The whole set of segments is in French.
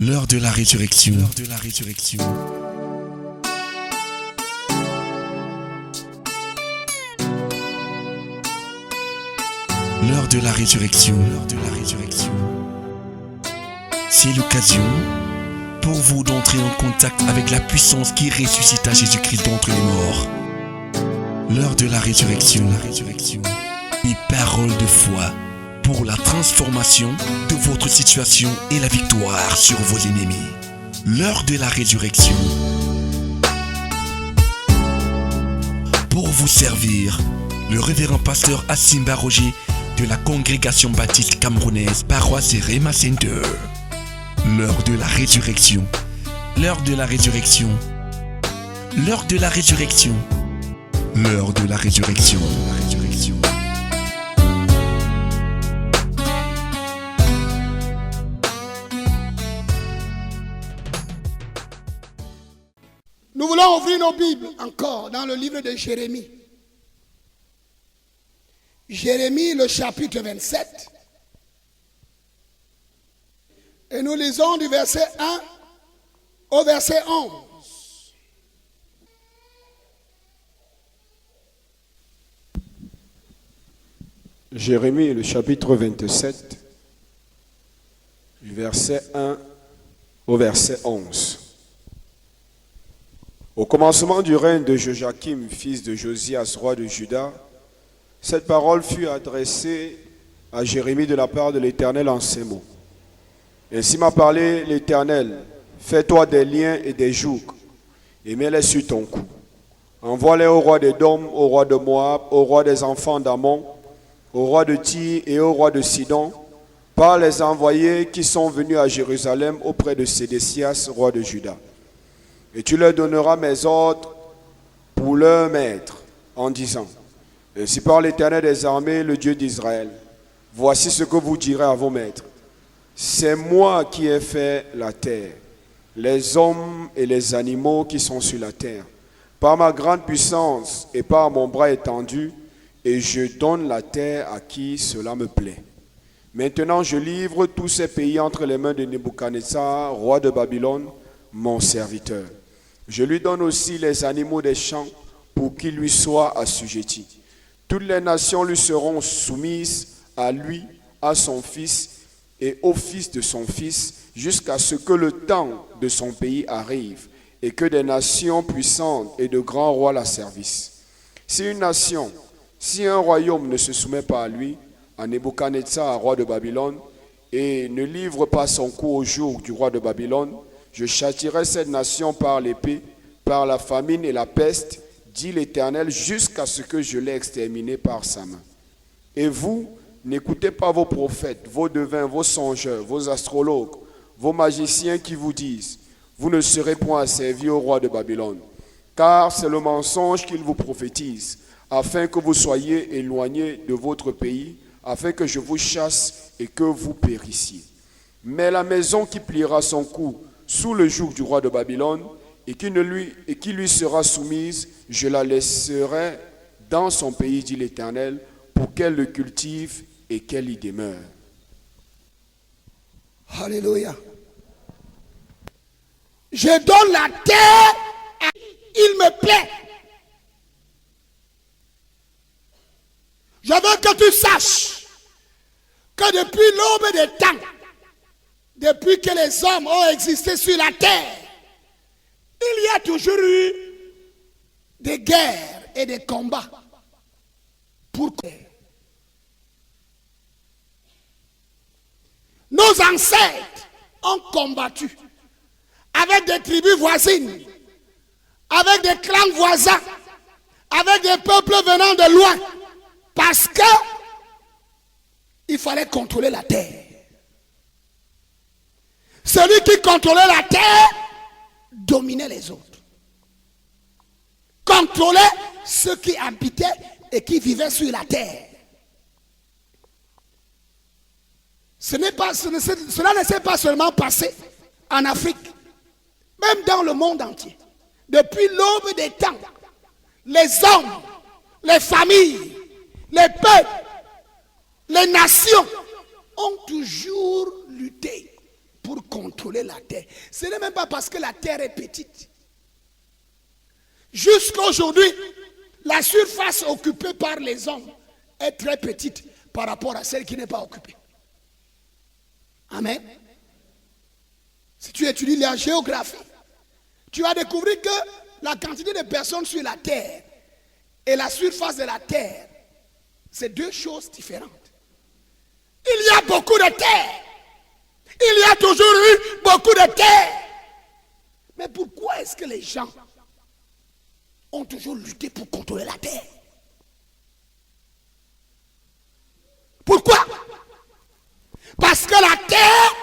L'heure de la résurrection. L'heure de la résurrection. L'heure de la résurrection. L'heure de la résurrection. C'est l'occasion pour vous d'entrer en contact avec la puissance qui ressuscita Jésus-Christ d'entre les morts. L'heure de la résurrection. La résurrection. Une parole de foi pour la transformation de votre situation et la victoire sur vos ennemis. L'heure de la résurrection. Pour vous servir, le révérend pasteur Asimba Roger de la congrégation baptiste camerounaise Paroisse Rema Center. L'heure de la résurrection. L'heure de la résurrection. L'heure de la résurrection. L'heure de la résurrection. La résurrection. Nous voulons ouvrir nos Bibles encore dans le livre de Jérémie. Jérémie, le chapitre 27. Et nous lisons du verset 1 au verset 11. Jérémie, le chapitre 27, du verset 1 au verset 11. Au commencement du règne de Joachim, fils de Josias, roi de Juda, cette parole fut adressée à Jérémie de la part de l'Éternel en ces mots. Ainsi m'a parlé l'Éternel, fais-toi des liens et des jougs, et mets-les sur ton cou. Envoie-les au roi d'Édom, au roi de Moab, au roi des enfants d'Ammon, au roi de Tyr et au roi de Sidon, par les envoyés qui sont venus à Jérusalem auprès de Sédécias, roi de Juda. Et tu leur donneras mes ordres pour leur maître, en disant, ainsi parle l'Éternel des armées, le Dieu d'Israël. Voici ce que vous direz à vos maîtres. C'est moi qui ai fait la terre, les hommes et les animaux qui sont sur la terre, par ma grande puissance et par mon bras étendu, et je donne la terre à qui cela me plaît. Maintenant je livre tous ces pays entre les mains de Nebuchadnezzar, roi de Babylone, mon serviteur. Je lui donne aussi les animaux des champs pour qu'ils lui soient assujettis. Toutes les nations lui seront soumises à lui, à son fils et au fils de son fils, jusqu'à ce que le temps de son pays arrive et que des nations puissantes et de grands rois la servissent. Si un royaume ne se soumet pas à lui, à Nebuchadnezzar, roi de Babylone, et ne livre pas son cou au jour du roi de Babylone, je châtirai cette nation par l'épée, par la famine et la peste, dit l'Éternel, jusqu'à ce que je l'ai exterminé par sa main. Et vous, n'écoutez pas vos prophètes, vos devins, vos songeurs, vos astrologues, vos magiciens qui vous disent, vous ne serez point asservis au roi de Babylone, car c'est le mensonge qu'ils vous prophétisent, afin que vous soyez éloignés de votre pays, afin que je vous chasse et que vous périssiez. Mais la maison qui pliera son cou sous le joug du roi de Babylone et qui lui sera soumise, je la laisserai dans son pays, dit l'Éternel, pour qu'elle le cultive et qu'elle y demeure. Alléluia. Je donne la terre à qui il me plaît. Je veux que tu saches que depuis l'aube des temps, depuis que les hommes ont existé sur la terre, il y a toujours eu des guerres et des combats. Pourquoi? Nos ancêtres ont combattu avec des tribus voisines, avec des clans voisins, avec des peuples venant de loin, parce que il fallait contrôler la terre. Celui qui contrôlait la terre dominait les autres. Contrôlait ceux qui habitaient et qui vivaient sur la terre. Cela ne s'est pas seulement passé en Afrique, même dans le monde entier. Depuis l'aube des temps, les hommes, les familles, les peuples, les nations ont toujours lutté pour contrôler la terre. Ce n'est même pas parce que la terre est petite. Jusqu'à aujourd'hui, la surface occupée par les hommes est très petite par rapport à celle qui n'est pas occupée. Amen. Si tu étudies la géographie, tu vas découvrir que la quantité de personnes sur la terre et la surface de la terre, c'est deux choses différentes. Il y a beaucoup de terre. Il y a toujours eu beaucoup de terre. Mais pourquoi est-ce que les gens ont toujours lutté pour contrôler la terre? Pourquoi? Parce que la terre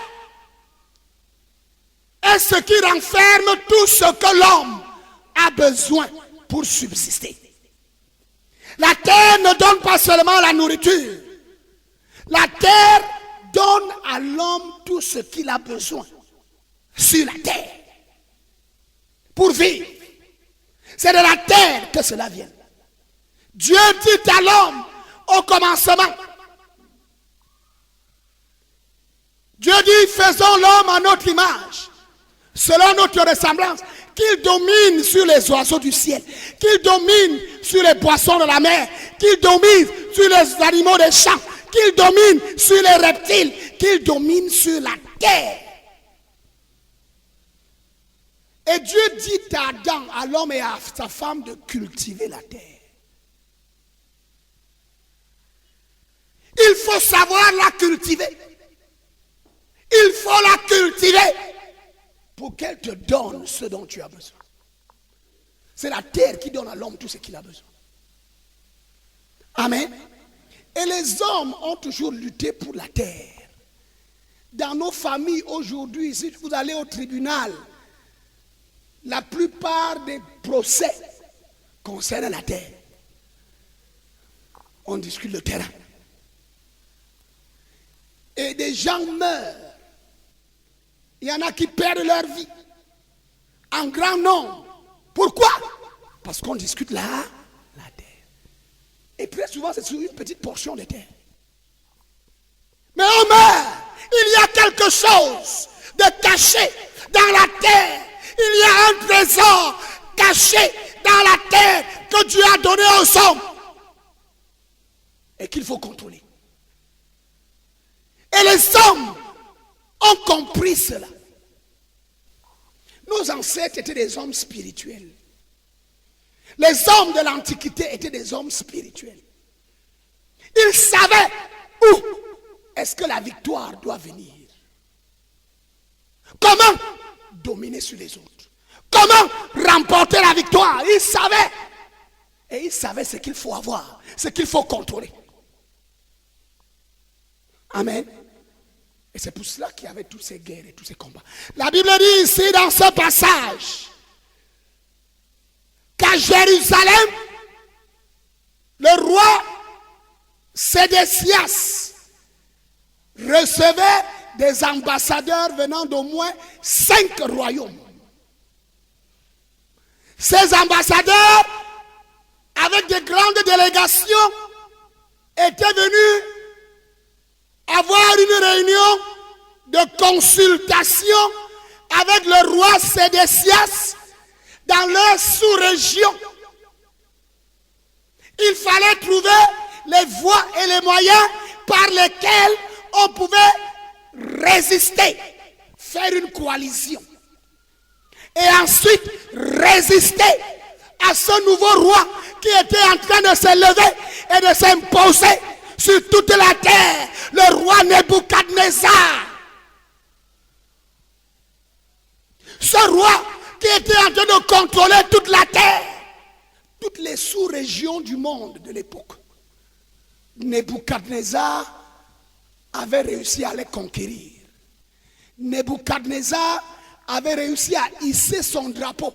est ce qui renferme tout ce que l'homme a besoin pour subsister. La terre ne donne pas seulement la nourriture. La terre donne à l'homme tout ce qu'il a besoin sur la terre pour vivre. C'est de la terre que cela vient. Dieu dit à l'homme au commencement, Dieu dit, faisons l'homme à notre image, selon notre ressemblance, qu'il domine sur les oiseaux du ciel, qu'il domine sur les poissons de la mer, qu'il domine sur les animaux des champs, qu'il domine sur les reptiles, qu'il domine sur la terre. Et Dieu dit à Adam, à l'homme et à sa femme de cultiver la terre. Il faut savoir la cultiver. Il faut la cultiver pour qu'elle te donne ce dont tu as besoin. C'est la terre qui donne à l'homme tout ce qu'il a besoin. Amen. Et les hommes ont toujours lutté pour la terre. Dans nos familles aujourd'hui, si vous allez au tribunal, la plupart des procès concernent la terre. On discute le terrain. Et des gens meurent. Il y en a qui perdent leur vie en grand nombre. Pourquoi? Parce qu'on discute la terre. Et très souvent, c'est sur une petite portion de terre. Mais on meurt. Il y a quelque chose de caché dans la terre. Il y a un trésor caché dans la terre que Dieu a donné aux hommes et qu'il faut contrôler. Et les hommes ont compris cela. Nos ancêtres étaient des hommes spirituels. Les hommes de l'Antiquité étaient des hommes spirituels. Ils savaient où est-ce que la victoire doit venir. Comment dominer sur les autres. Comment remporter la victoire. Ils savaient. Et ils savaient ce qu'il faut avoir, ce qu'il faut contrôler. Amen. Et c'est pour cela qu'il y avait toutes ces guerres et tous ces combats. La Bible dit ici dans ce passage qu'à Jérusalem, le roi Sédécias recevait des ambassadeurs venant d'au moins 5 royaumes. Ces ambassadeurs, avec de grandes délégations, étaient venus avoir une réunion de consultation avec le roi Sédécias dans leur sous-région. Il fallait trouver les voies et les moyens par lesquels on pouvait résister, faire une coalition. Et ensuite résister à ce nouveau roi qui était en train de se lever et de s'imposer sur toute la terre, le roi Nebuchadnezzar. Ce roi qui était en train de contrôler toute la terre, toutes les sous-régions du monde de l'époque. Nebuchadnezzar avait réussi à les conquérir. Nebuchadnezzar avait réussi à hisser son drapeau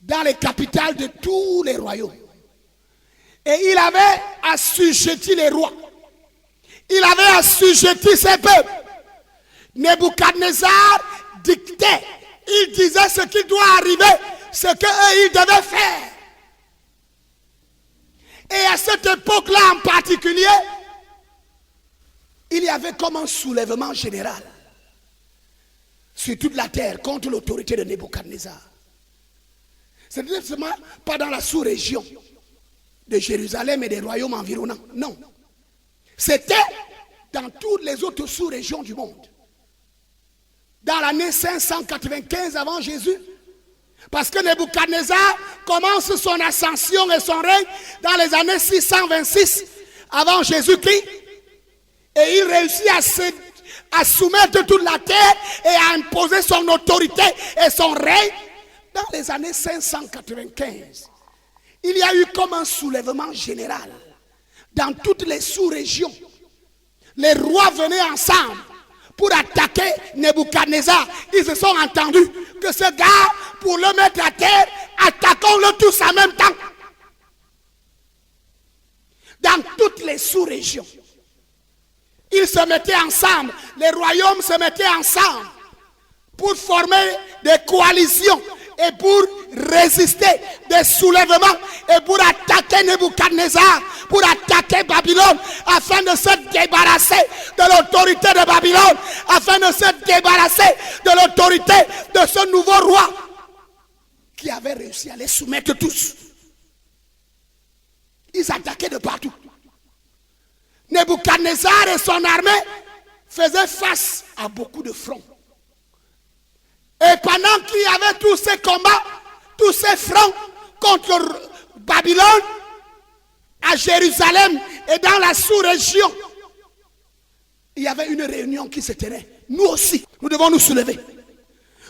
dans les capitales de tous les royaumes. Et il avait assujetti les rois. Il avait assujetti ses peuples. Nebuchadnezzar dictait. Il disait ce qui doit arriver, ce qu'eux ils devaient faire. Et à cette époque-là en particulier, il y avait comme un soulèvement général. sur toute la terre contre l'autorité de Nebuchadnezzar. Ce n'est seulement pas dans la sous-région de Jérusalem et des royaumes environnants. Non. C'était dans toutes les autres sous-régions du monde. Dans l'année 595 avant Jésus, parce que Nebuchadnezzar commence son ascension et son règne dans les années 626 avant Jésus-Christ, et il réussit à soumettre toute la terre et à imposer son autorité et son règne dans les années 595. Il y a eu comme un soulèvement général dans toutes les sous-régions. Les rois venaient ensemble pour attaquer Nebuchadnezzar. Ils se sont entendus que ce gars, pour le mettre à terre, attaquons-le tous en même temps. Dans toutes les sous-régions, ils se mettaient ensemble, les royaumes se mettaient ensemble pour former des coalitions et pour résister des soulèvements et pour attaquer Nebuchadnezzar, pour attaquer Babylone, afin de se débarrasser de l'autorité de Babylone, afin de se débarrasser de l'autorité de ce nouveau roi qui avait réussi à les soumettre tous. Ils attaquaient de partout. Nebuchadnezzar et son armée faisaient face à beaucoup de fronts. Et pendant qu'il y avait tous ces combats, tous ces fronts contre Babylone, à Jérusalem et dans la sous-région, il y avait une réunion qui se tenait. Nous aussi, nous devons nous soulever.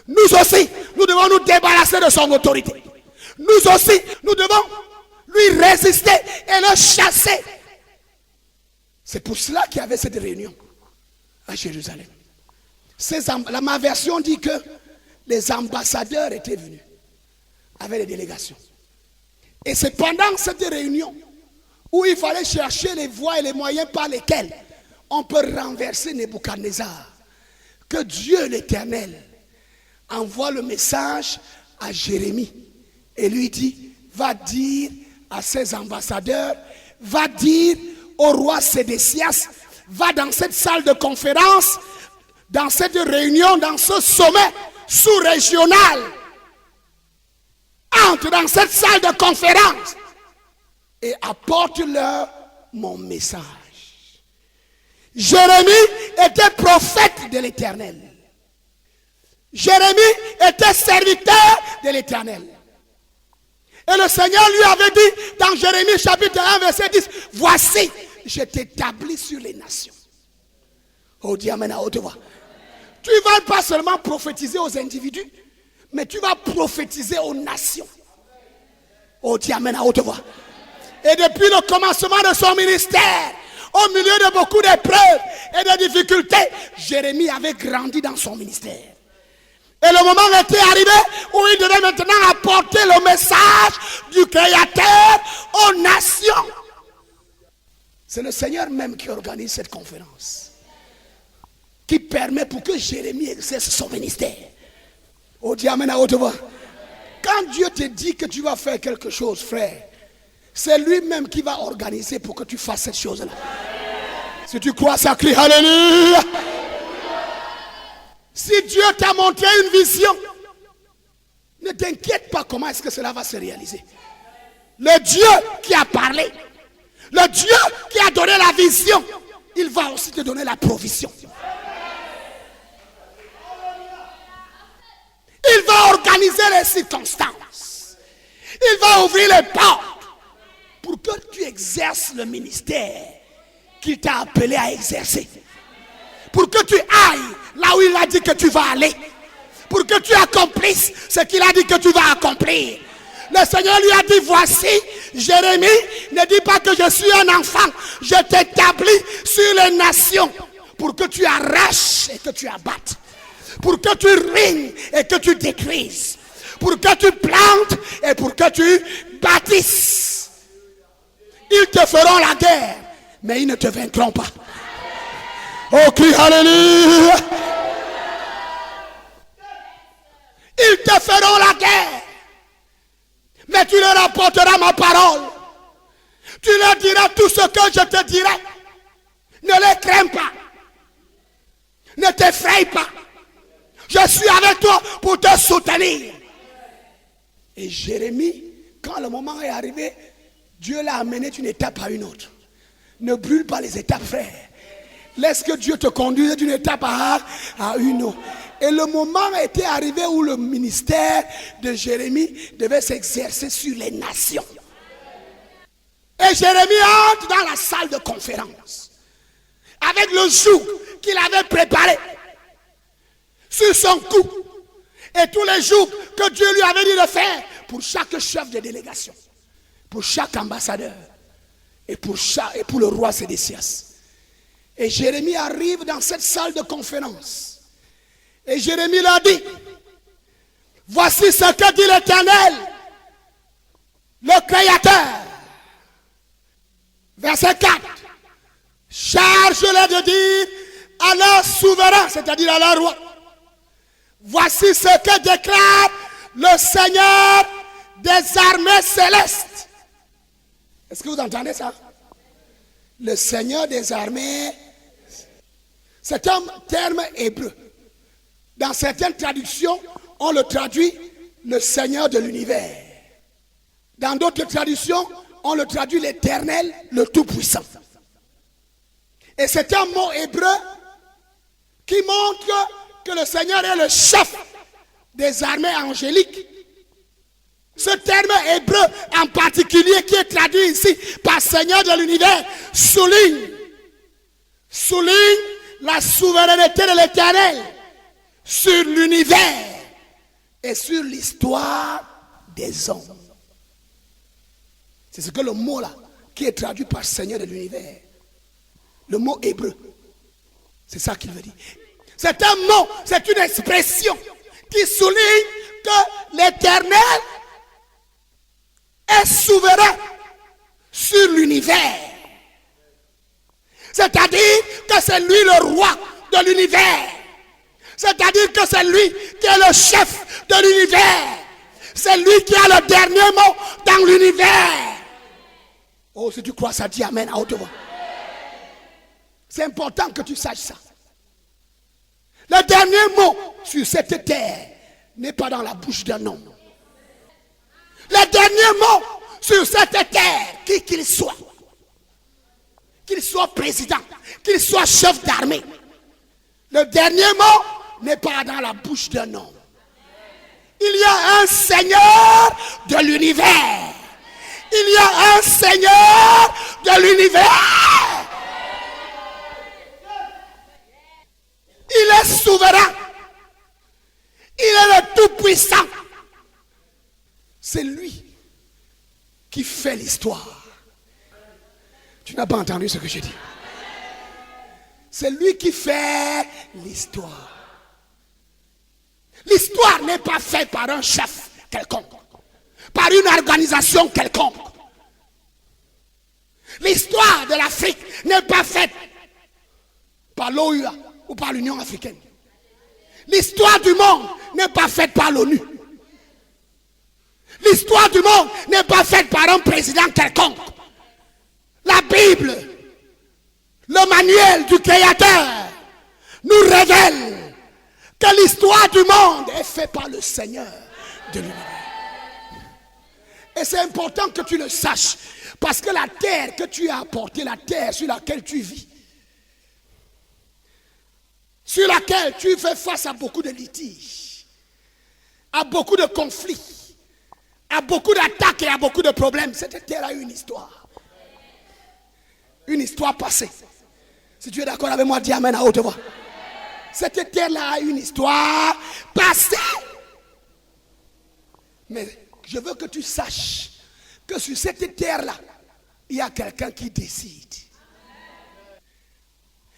Nous aussi, nous devons nous débarrasser de son autorité. Nous aussi, nous devons lui résister et le chasser. C'est pour cela qu'il y avait cette réunion à Jérusalem. Ma version dit que les ambassadeurs étaient venus avec les délégations. Et c'est pendant cette réunion où il fallait chercher les voies et les moyens par lesquels on peut renverser Nebuchadnezzar, que Dieu l'Éternel envoie le message à Jérémie et lui dit, va dire à ses ambassadeurs, va dire au roi Sédécias, va dans cette salle de conférence, dans cette réunion, dans ce sommet sous-régional, entre dans cette salle de conférence et apporte-leur mon message. Jérémie était prophète de l'Éternel. Jérémie était serviteur de l'Éternel. Et le Seigneur lui avait dit dans Jérémie chapitre 1 verset 10, voici, je t'établis sur les nations. Oh, dis amen à haute voix. Tu ne vas pas seulement prophétiser aux individus, mais tu vas prophétiser aux nations. Oh, dis amen à haute voix. Et depuis le commencement de son ministère, au milieu de beaucoup d'épreuves et de difficultés, Jérémie avait grandi dans son ministère. Et le moment était arrivé où il devait maintenant apporter le message du Créateur aux nations. C'est le Seigneur même qui organise cette conférence, qui permet pour que Jérémie exerce son ministère. Oh, dis amen à haute voix. Quand Dieu te dit que tu vas faire quelque chose, frère, c'est lui-même qui va organiser pour que tu fasses cette chose-là. Si tu crois ça, crie Alléluia. Si Dieu t'a montré une vision, ne t'inquiète pas comment est-ce que cela va se réaliser. Le Dieu qui a parlé, le Dieu qui a donné la vision, il va aussi te donner la provision. Il va organiser les circonstances. Il va ouvrir les portes pour que tu exerces le ministère qu'il t'a appelé à exercer. Pour que tu ailles là où il a dit que tu vas aller. Pour que tu accomplisses ce qu'il a dit que tu vas accomplir. Le Seigneur lui a dit, voici, Jérémie, ne dis pas que je suis un enfant. Je t'établis sur les nations pour que tu arraches et que tu abattes. Pour que tu ruines et que tu détruises. Pour que tu plantes et pour que tu bâtisses. Ils te feront la guerre, mais ils ne te vaincront pas. Oh, crie Alléluia. Ils te feront la guerre, mais tu leur apporteras ma parole. Tu leur diras tout ce que je te dirai. Ne les crains pas. Ne t'effraie pas. Je suis avec toi pour te soutenir. Et Jérémie, quand le moment est arrivé, Dieu l'a amené d'une étape à une autre. Ne brûle pas les étapes, frère. Laisse que Dieu te conduise d'une étape à une autre. Et le moment était arrivé où le ministère de Jérémie devait s'exercer sur les nations. Et Jérémie entre dans la salle de conférence avec le joug qu'il avait préparé sur son cou. Et tous les jours que Dieu lui avait dit de faire pour chaque chef de délégation, pour chaque ambassadeur et pour le roi Sédécias. Et Jérémie arrive dans cette salle de conférence. Et Jérémie leur dit, voici ce que dit l'Éternel, le Créateur. Verset 4. Charge-les de dire à leur souverain, c'est-à-dire à leur roi. Voici ce que déclare le Seigneur des armées célestes. Est-ce que vous entendez ça? Le Seigneur des armées, c'est un terme hébreu. Dans certaines traductions, on le traduit le Seigneur de l'univers. Dans d'autres traductions, on le traduit l'Éternel, le Tout-Puissant. Et c'est un mot hébreu qui montre que le Seigneur est le chef des armées angéliques. Ce terme hébreu en particulier qui est traduit ici par Seigneur de l'univers souligne la souveraineté de l'Éternel sur l'univers et sur l'histoire des hommes. C'est ce que le mot là qui est traduit par Seigneur de l'univers, le mot hébreu, c'est ça qu'il veut dire. C'est un mot, c'est une expression qui souligne que l'Éternel est souverain sur l'univers. C'est-à-dire que c'est lui le roi de l'univers. C'est-à-dire que c'est lui qui est le chef de l'univers. C'est lui qui a le dernier mot dans l'univers. Oh, si tu crois ça, dis amen à haute voix. C'est important que tu saches ça. Le dernier mot sur cette terre n'est pas dans la bouche d'un homme. Le dernier mot sur cette terre, qui qu'il soit président, qu'il soit chef d'armée, le dernier mot n'est pas dans la bouche d'un homme. Il y a un Seigneur de l'univers. Il y a un Seigneur de l'univers. Il est souverain. Il est le Tout-Puissant. C'est lui qui fait l'histoire. Tu n'as pas entendu ce que j'ai dit? C'est lui qui fait l'histoire. L'histoire n'est pas faite par un chef quelconque, par une organisation quelconque. L'histoire de l'Afrique n'est pas faite par l'OUA ou par l'Union africaine. L'histoire du monde n'est pas faite par l'ONU. L'histoire du monde n'est pas faite par un président quelconque. La Bible, le manuel du Créateur, nous révèle que l'histoire du monde est faite par le Seigneur de l'univers. Et c'est important que tu le saches, parce que la terre que tu as apportée, la terre sur laquelle tu vis, sur laquelle tu fais face à beaucoup de litiges, à beaucoup de conflits, à beaucoup d'attaques et à beaucoup de problèmes, cette terre a eu une histoire. Une histoire passée. Si tu es d'accord avec moi, dis amen à haute voix. Cette terre-là a une histoire passée. Mais je veux que tu saches que sur cette terre-là, il y a quelqu'un qui décide.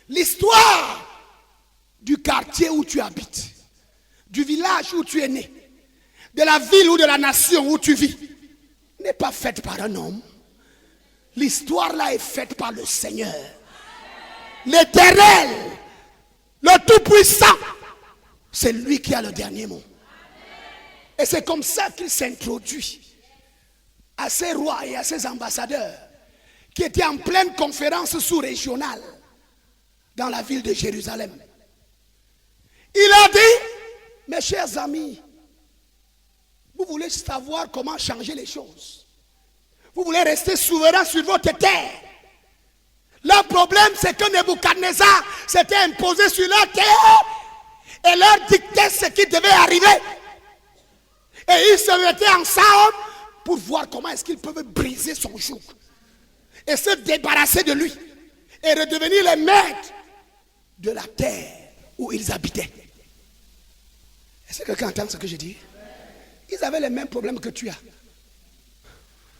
L'histoire du quartier où tu habites, du village où tu es né, de la ville ou de la nation où tu vis, n'est pas faite par un homme. L'histoire là est faite par le Seigneur, l'Éternel, le Tout-Puissant. C'est lui qui a le dernier mot. Et c'est comme ça qu'il s'introduit à ses rois et à ses ambassadeurs qui étaient en pleine conférence sous-régionale dans la ville de Jérusalem. Il a dit, Mes chers amis, vous voulez savoir comment changer les choses. Vous voulez rester souverain sur votre terre. Leur problème, c'est que Nebuchadnezzar s'était imposé sur leur terre et leur dictait ce qui devait arriver. Et ils se mettaient ensemble pour voir comment est-ce qu'ils peuvent briser son joug et se débarrasser de lui et redevenir les maîtres de la terre où ils habitaient. Est-ce que quelqu'un entend ce que je dis? Ils avaient les mêmes problèmes que tu as.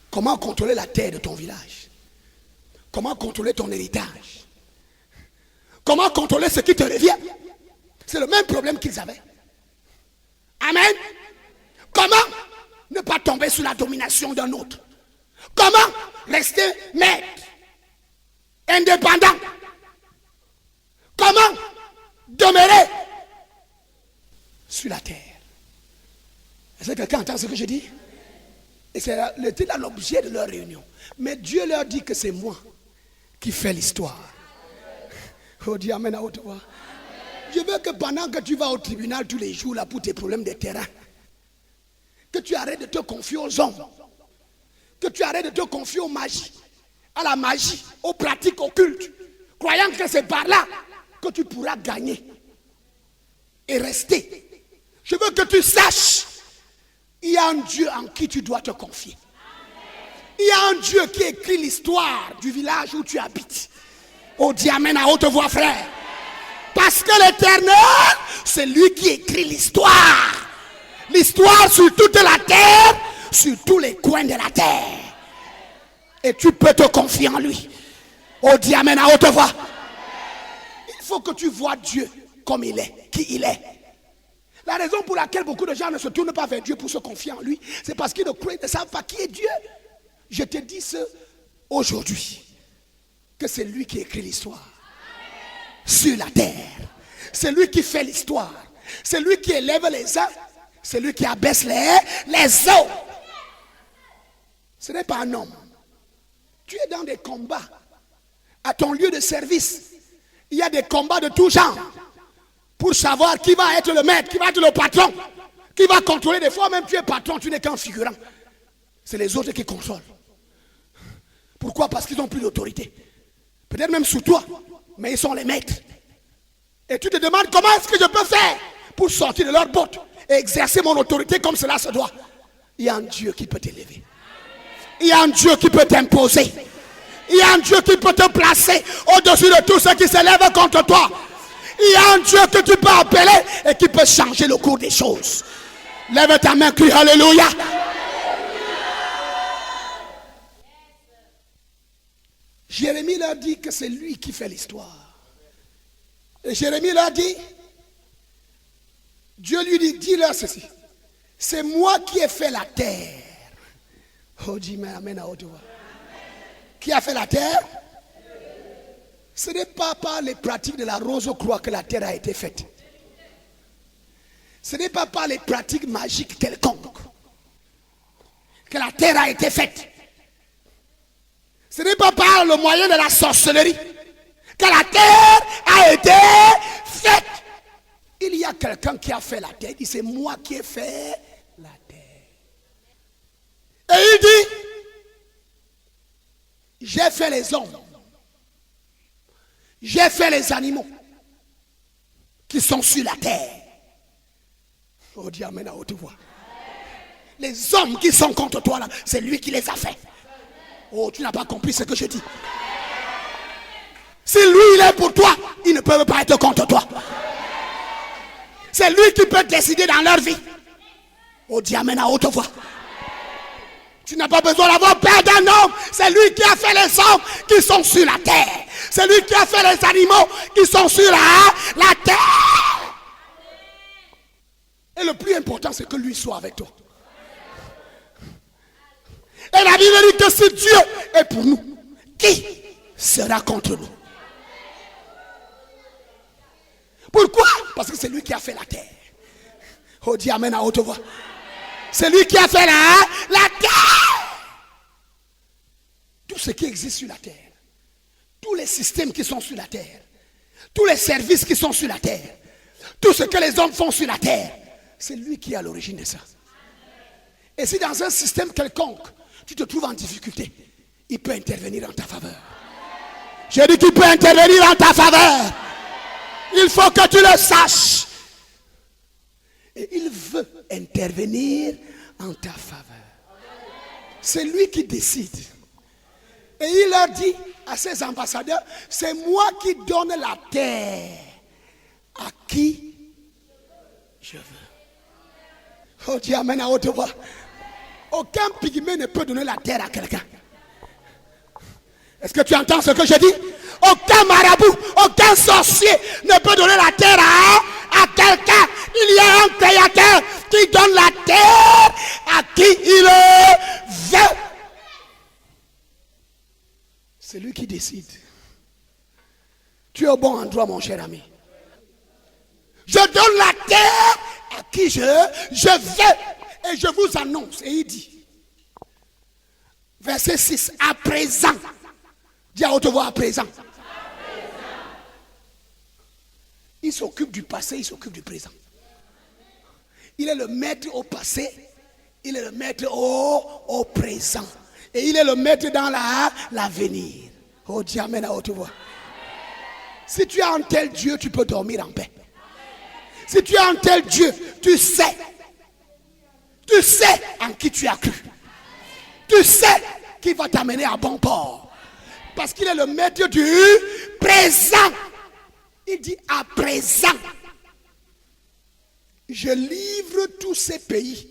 Comment contrôler la terre de ton village? Comment contrôler ton héritage? Comment contrôler ce qui te revient? C'est le même problème qu'ils avaient. Amen. Comment ne pas tomber sous la domination d'un autre? Comment rester maître, indépendant? Comment demeurer sur la terre? Est-ce que quelqu'un entend ce que je dis? Et c'est l'objet de leur réunion. Mais Dieu leur dit que c'est moi qui fais l'histoire. Oh, dis amen à haute voix. Je veux que pendant que tu vas au tribunal tous les jours là pour tes problèmes de terrain, que tu arrêtes de te confier aux hommes, que tu arrêtes de te confier aux magies, à la magie, aux pratiques occultes, croyant que c'est par là que tu pourras gagner et rester. Je veux que tu saches, il y a un Dieu en qui tu dois te confier. Il y a un Dieu qui écrit l'histoire du village où tu habites. Oh, dis amen à haute voix, frère. Parce que l'Éternel, c'est lui qui écrit l'histoire. L'histoire sur toute la terre, sur tous les coins de la terre. Et tu peux te confier en lui. Oh, dis amen à haute voix. Il faut que tu vois Dieu comme il est, qui il est. La raison pour laquelle beaucoup de gens ne se tournent pas vers Dieu pour se confier en lui, c'est parce qu'ils ne savent pas qui est Dieu. Je te dis ce aujourd'hui, que c'est lui qui écrit l'histoire sur la terre. C'est lui qui fait l'histoire. C'est lui qui élève les uns. C'est lui qui abaisse les autres. Ce n'est pas un homme. Tu es dans des combats. À ton lieu de service, il y a des combats de tout genre. Pour savoir qui va être le maître, qui va être le patron, qui va contrôler. Des fois même tu es patron, tu n'es qu'un figurant. C'est les autres qui contrôlent. Pourquoi? Parce qu'ils n'ont plus d'autorité. Peut-être même sous toi, mais ils sont les maîtres. Et tu te demandes comment est-ce que je peux faire pour sortir de leur botte et exercer mon autorité comme cela se doit. Il y a un Dieu qui peut t'élever. Il y a un Dieu qui peut t'imposer. Il y a un Dieu qui peut te placer au-dessus de tout ce qui s'élève contre toi. Il y a un Dieu que tu peux appeler et qui peut changer le cours des choses. Lève ta main, crie Alléluia. Jérémie leur dit que c'est lui qui fait l'histoire. Et Jérémie leur dit, Dieu lui dit, dis-leur ceci. C'est moi qui ai fait la terre. Oh, dis amen à haute voix. Qui a fait la terre? Ce n'est pas par les pratiques de la rose-croix que la terre a été faite. Ce n'est pas par les pratiques magiques quelconques que la terre a été faite. Ce n'est pas par le moyen de la sorcellerie que la terre a été faite. Il y a quelqu'un qui a fait la terre. Il dit, c'est moi qui ai fait la terre. Et il dit, j'ai fait les hommes. J'ai fait les animaux qui sont sur la terre. Oh, dis amen à haute voix. Les hommes qui sont contre toi là, c'est lui qui les a fait. Oh, tu n'as pas compris ce que je dis. Si lui il est pour toi, ils ne peuvent pas être contre toi. C'est lui qui peut décider dans leur vie. Oh, dis amen à haute voix. Tu n'as pas besoin d'avoir peur d'un homme. C'est lui qui a fait les hommes qui sont sur la terre. C'est lui qui a fait les animaux qui sont sur la terre. Et le plus important, c'est que lui soit avec toi. Et la Bible dit que si Dieu est pour nous, qui sera contre nous? Pourquoi? Parce que c'est lui qui a fait la terre. Oh, dis amen à haute voix. C'est lui qui a fait la terre. Tout ce qui existe sur la terre. Tous les systèmes qui sont sur la terre. Tous les services qui sont sur la terre. Tout ce que les hommes font sur la terre. c'est lui qui est à l'origine de ça. Et si dans un système quelconque, tu te trouves en difficulté, il peut intervenir en ta faveur. J'ai dit qu'il peut intervenir en ta faveur. Il faut que tu le saches. Et il veut intervenir en ta faveur. C'est lui qui décide. Et il leur dit à ses ambassadeurs, c'est moi qui donne la terre à qui je veux. Oh Dieu, amène à haute voix. Aucun pygmée ne peut donner la terre à quelqu'un. Est-ce que tu entends ce que je dis? Aucun marabout, aucun sorcier ne peut donner la terre à quelqu'un. Il y a un créateur qui donne la terre à qui il veut. C'est lui qui décide. Tu es au bon endroit, mon cher ami. Je donne la terre à qui je veux. Et je vous annonce. Et il dit, verset 6, à présent. Dis à haute voix, à présent. Il s'occupe du passé, il s'occupe du présent. Il est le maître au passé, il est le maître au présent. Et il est le maître dans l'avenir. Oh Dieu, amène à haute voix. Si tu as un tel Dieu, tu peux dormir en paix. Si tu as un tel Dieu, tu sais en qui tu as cru. Tu sais qui va t'amener à bon port. Parce qu'il est le maître du présent. Il dit à présent, je livre tous ces pays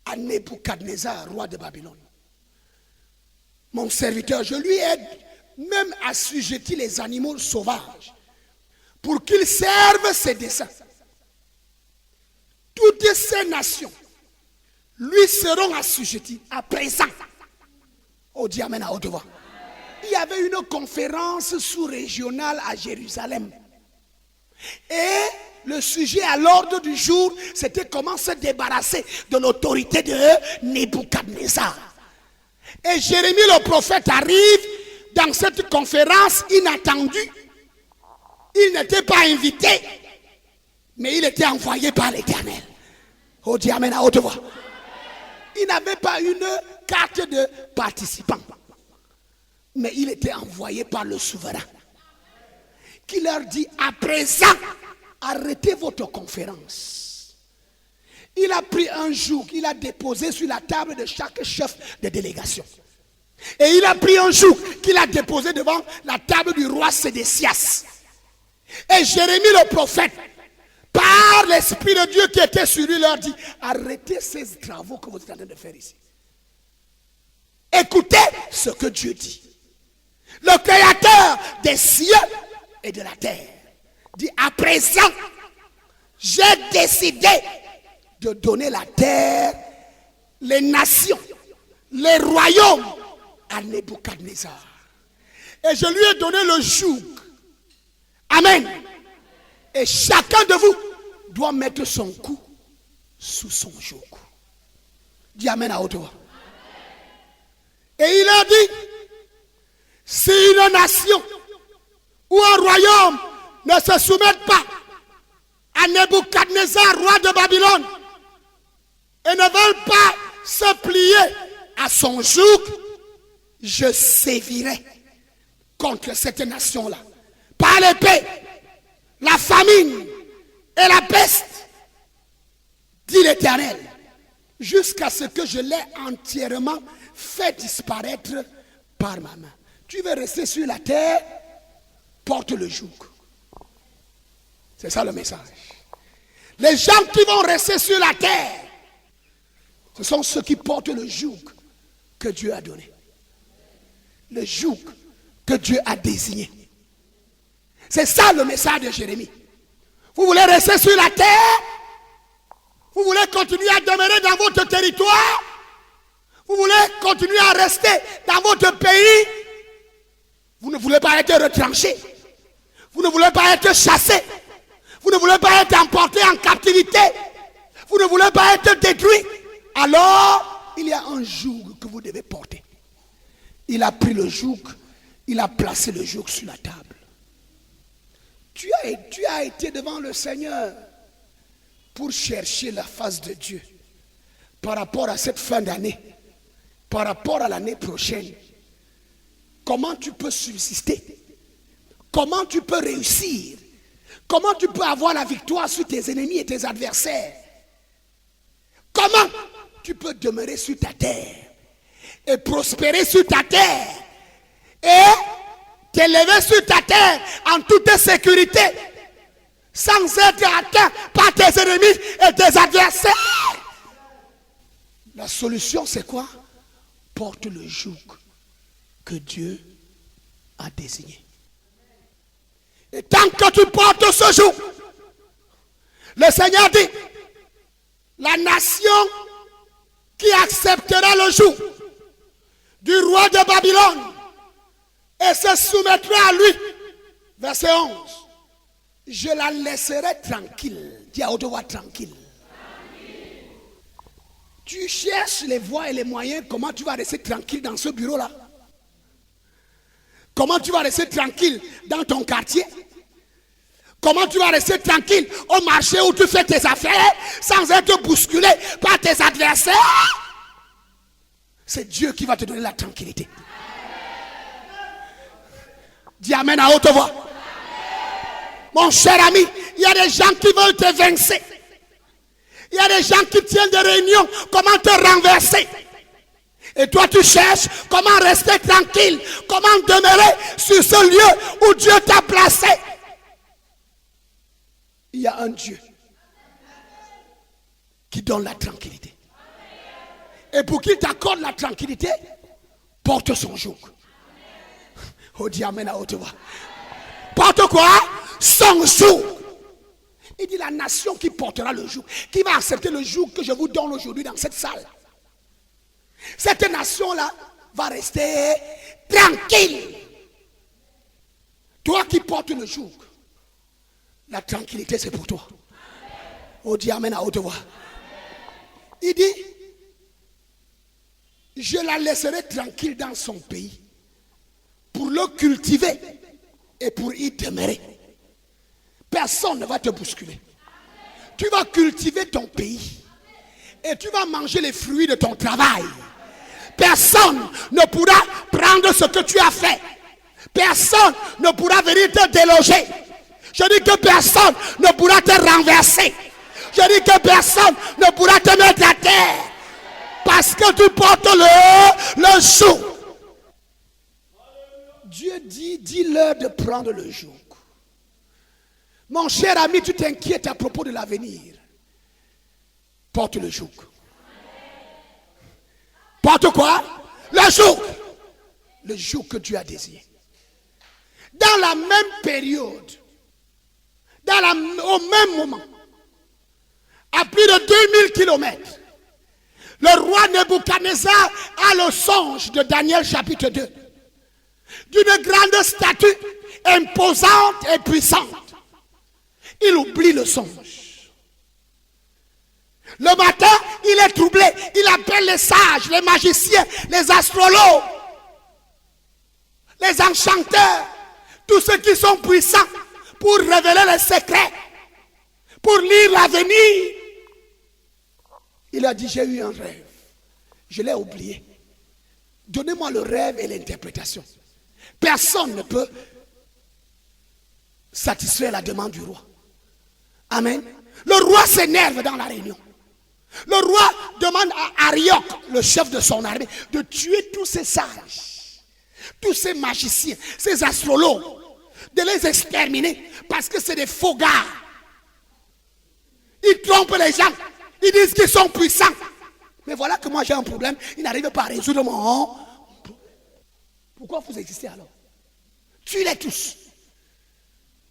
à Nebuchadnezzar, roi de Babylone. Mon serviteur, je lui ai même assujetti les animaux sauvages pour qu'ils servent ses desseins. Toutes ces nations lui seront assujetties à présent. Oh Dieu, amène à haute voix. Il y avait une conférence sous-régionale à Jérusalem. Et le sujet à l'ordre du jour, c'était comment se débarrasser de l'autorité de Nebuchadnezzar. Et Jérémie le prophète arrive dans cette conférence inattendue. Il n'était pas invité, mais il était envoyé par l'Éternel. Oh Dieu, amène à haute voix. Il n'avait pas une carte de participant, mais il était envoyé par le souverain, qui leur dit, à présent, arrêtez votre conférence. Il a pris un joug, il a déposé sur la table de chaque chef de délégation. Et il a pris un joug qu'il a déposé devant la table du roi Sédécias. Et Jérémie le prophète, par l'Esprit de Dieu qui était sur lui, leur dit, arrêtez ces travaux que vous êtes en train de faire ici. Écoutez ce que Dieu dit. Le créateur des cieux et de la terre dit, à présent, j'ai décidé de donner la terre, les nations, les royaumes à Nebuchadnezzar. Et je lui ai donné le joug. Amen. Et chacun de vous doit mettre son cou sous son joug. Dis amen à haute voix. Et il a dit, si une nation ou un royaume ne se soumettent pas à Nebuchadnezzar, roi de Babylone, et ne veulent pas se plier à son joug, je sévirai contre cette nation-là. Par l'épée, la famine et la peste, dit l'Éternel, jusqu'à ce que je l'ai entièrement fait disparaître par ma main. Tu veux rester sur la terre, porte le joug. C'est ça le message. Les gens qui vont rester sur la terre, ce sont ceux qui portent le joug que Dieu a donné. Le joug que Dieu a désigné. C'est ça le message de Jérémie. Vous voulez rester sur la terre? Vous voulez continuer à demeurer dans votre territoire? Vous voulez continuer à rester dans votre pays? Vous ne voulez pas être retranché. Vous ne voulez pas être chassé. Vous ne voulez pas être emporté en captivité. Vous ne voulez pas être détruit. Alors, il y a un joug que vous devez porter. Il a pris le joug, il a placé le joug sur la table. Tu as été devant le Seigneur pour chercher la face de Dieu par rapport à cette fin d'année, par rapport à l'année prochaine, comment tu peux subsister? Comment tu peux réussir? Comment tu peux avoir la victoire sur tes ennemis et tes adversaires? Comment tu peux demeurer sur ta terre et prospérer sur ta terre et t'élever sur ta terre en toute sécurité sans être atteint par tes ennemis et tes adversaires? La solution, c'est quoi? Porte le joug que Dieu a désigné. Et tant que tu portes ce joug, le Seigneur dit, la nation qui acceptera le joug du roi de Babylone et se soumettra à lui, verset 11, je la laisserai tranquille. Dis à haute voix, tranquille. Tu cherches les voies et les moyens, comment tu vas rester tranquille dans ce bureau-là? Comment tu vas rester tranquille dans ton quartier? Comment tu vas rester tranquille au marché où tu fais tes affaires sans être bousculé par tes adversaires? C'est Dieu qui va te donner la tranquillité. Dis amen à haute voix. Mon cher ami, il y a des gens qui veulent te vaincre. Il y a des gens qui tiennent des réunions, comment te renverser. Et toi tu cherches comment rester tranquille, comment demeurer sur ce lieu où Dieu t'a placé. Il y a un Dieu qui donne la tranquillité. Et pour qu'il t'accorde la tranquillité, porte son joug. Oh, dis amen à haute voix. Porte quoi? Son joug. Il dit la nation qui portera le joug, qui va accepter le joug que je vous donne aujourd'hui dans cette salle. Cette nation-là va rester tranquille. Toi qui portes le joug, la tranquillité c'est pour toi. Oh, dis amen à haute voix. Il dit, je la laisserai tranquille dans son pays pour le cultiver et pour y demeurer. Personne ne va te bousculer. Tu vas cultiver ton pays et tu vas manger les fruits de ton travail. Personne ne pourra prendre ce que tu as fait. Personne ne pourra venir te déloger. Je dis que personne ne pourra te renverser. Je dis que personne ne pourra te mettre à terre. Parce que tu portes le joug. Dieu dit, dis-leur de prendre le joug. Mon cher ami, tu t'inquiètes à propos de l'avenir. Porte le joug. Porte quoi? Le joug. Le joug que Dieu a désiré. Dans la même période, au même moment, à plus de 2000 kilomètres, le roi Nebuchadnezzar a le songe de Daniel chapitre 2. D'une grande statue imposante et puissante. Il oublie le songe. Le matin, il est troublé. Il appelle les sages, les magiciens, les astrologues, les enchanteurs, tous ceux qui sont puissants pour révéler les secrets, pour lire l'avenir. Il a dit, j'ai eu un rêve. Je l'ai oublié. Donnez-moi le rêve et l'interprétation. Personne ne peut satisfaire la demande du roi. Amen. Le roi s'énerve dans la réunion. Le roi demande à Arioch, le chef de son armée, de tuer tous ces sages, tous ces magiciens, ces astrologues, de les exterminer parce que c'est des faux gars. Ils trompent les gens. Ils disent qu'ils sont puissants. Mais voilà que moi j'ai un problème. Ils n'arrivent pas à résoudre mon problème. Pourquoi vous existez alors? Tuez-les tous.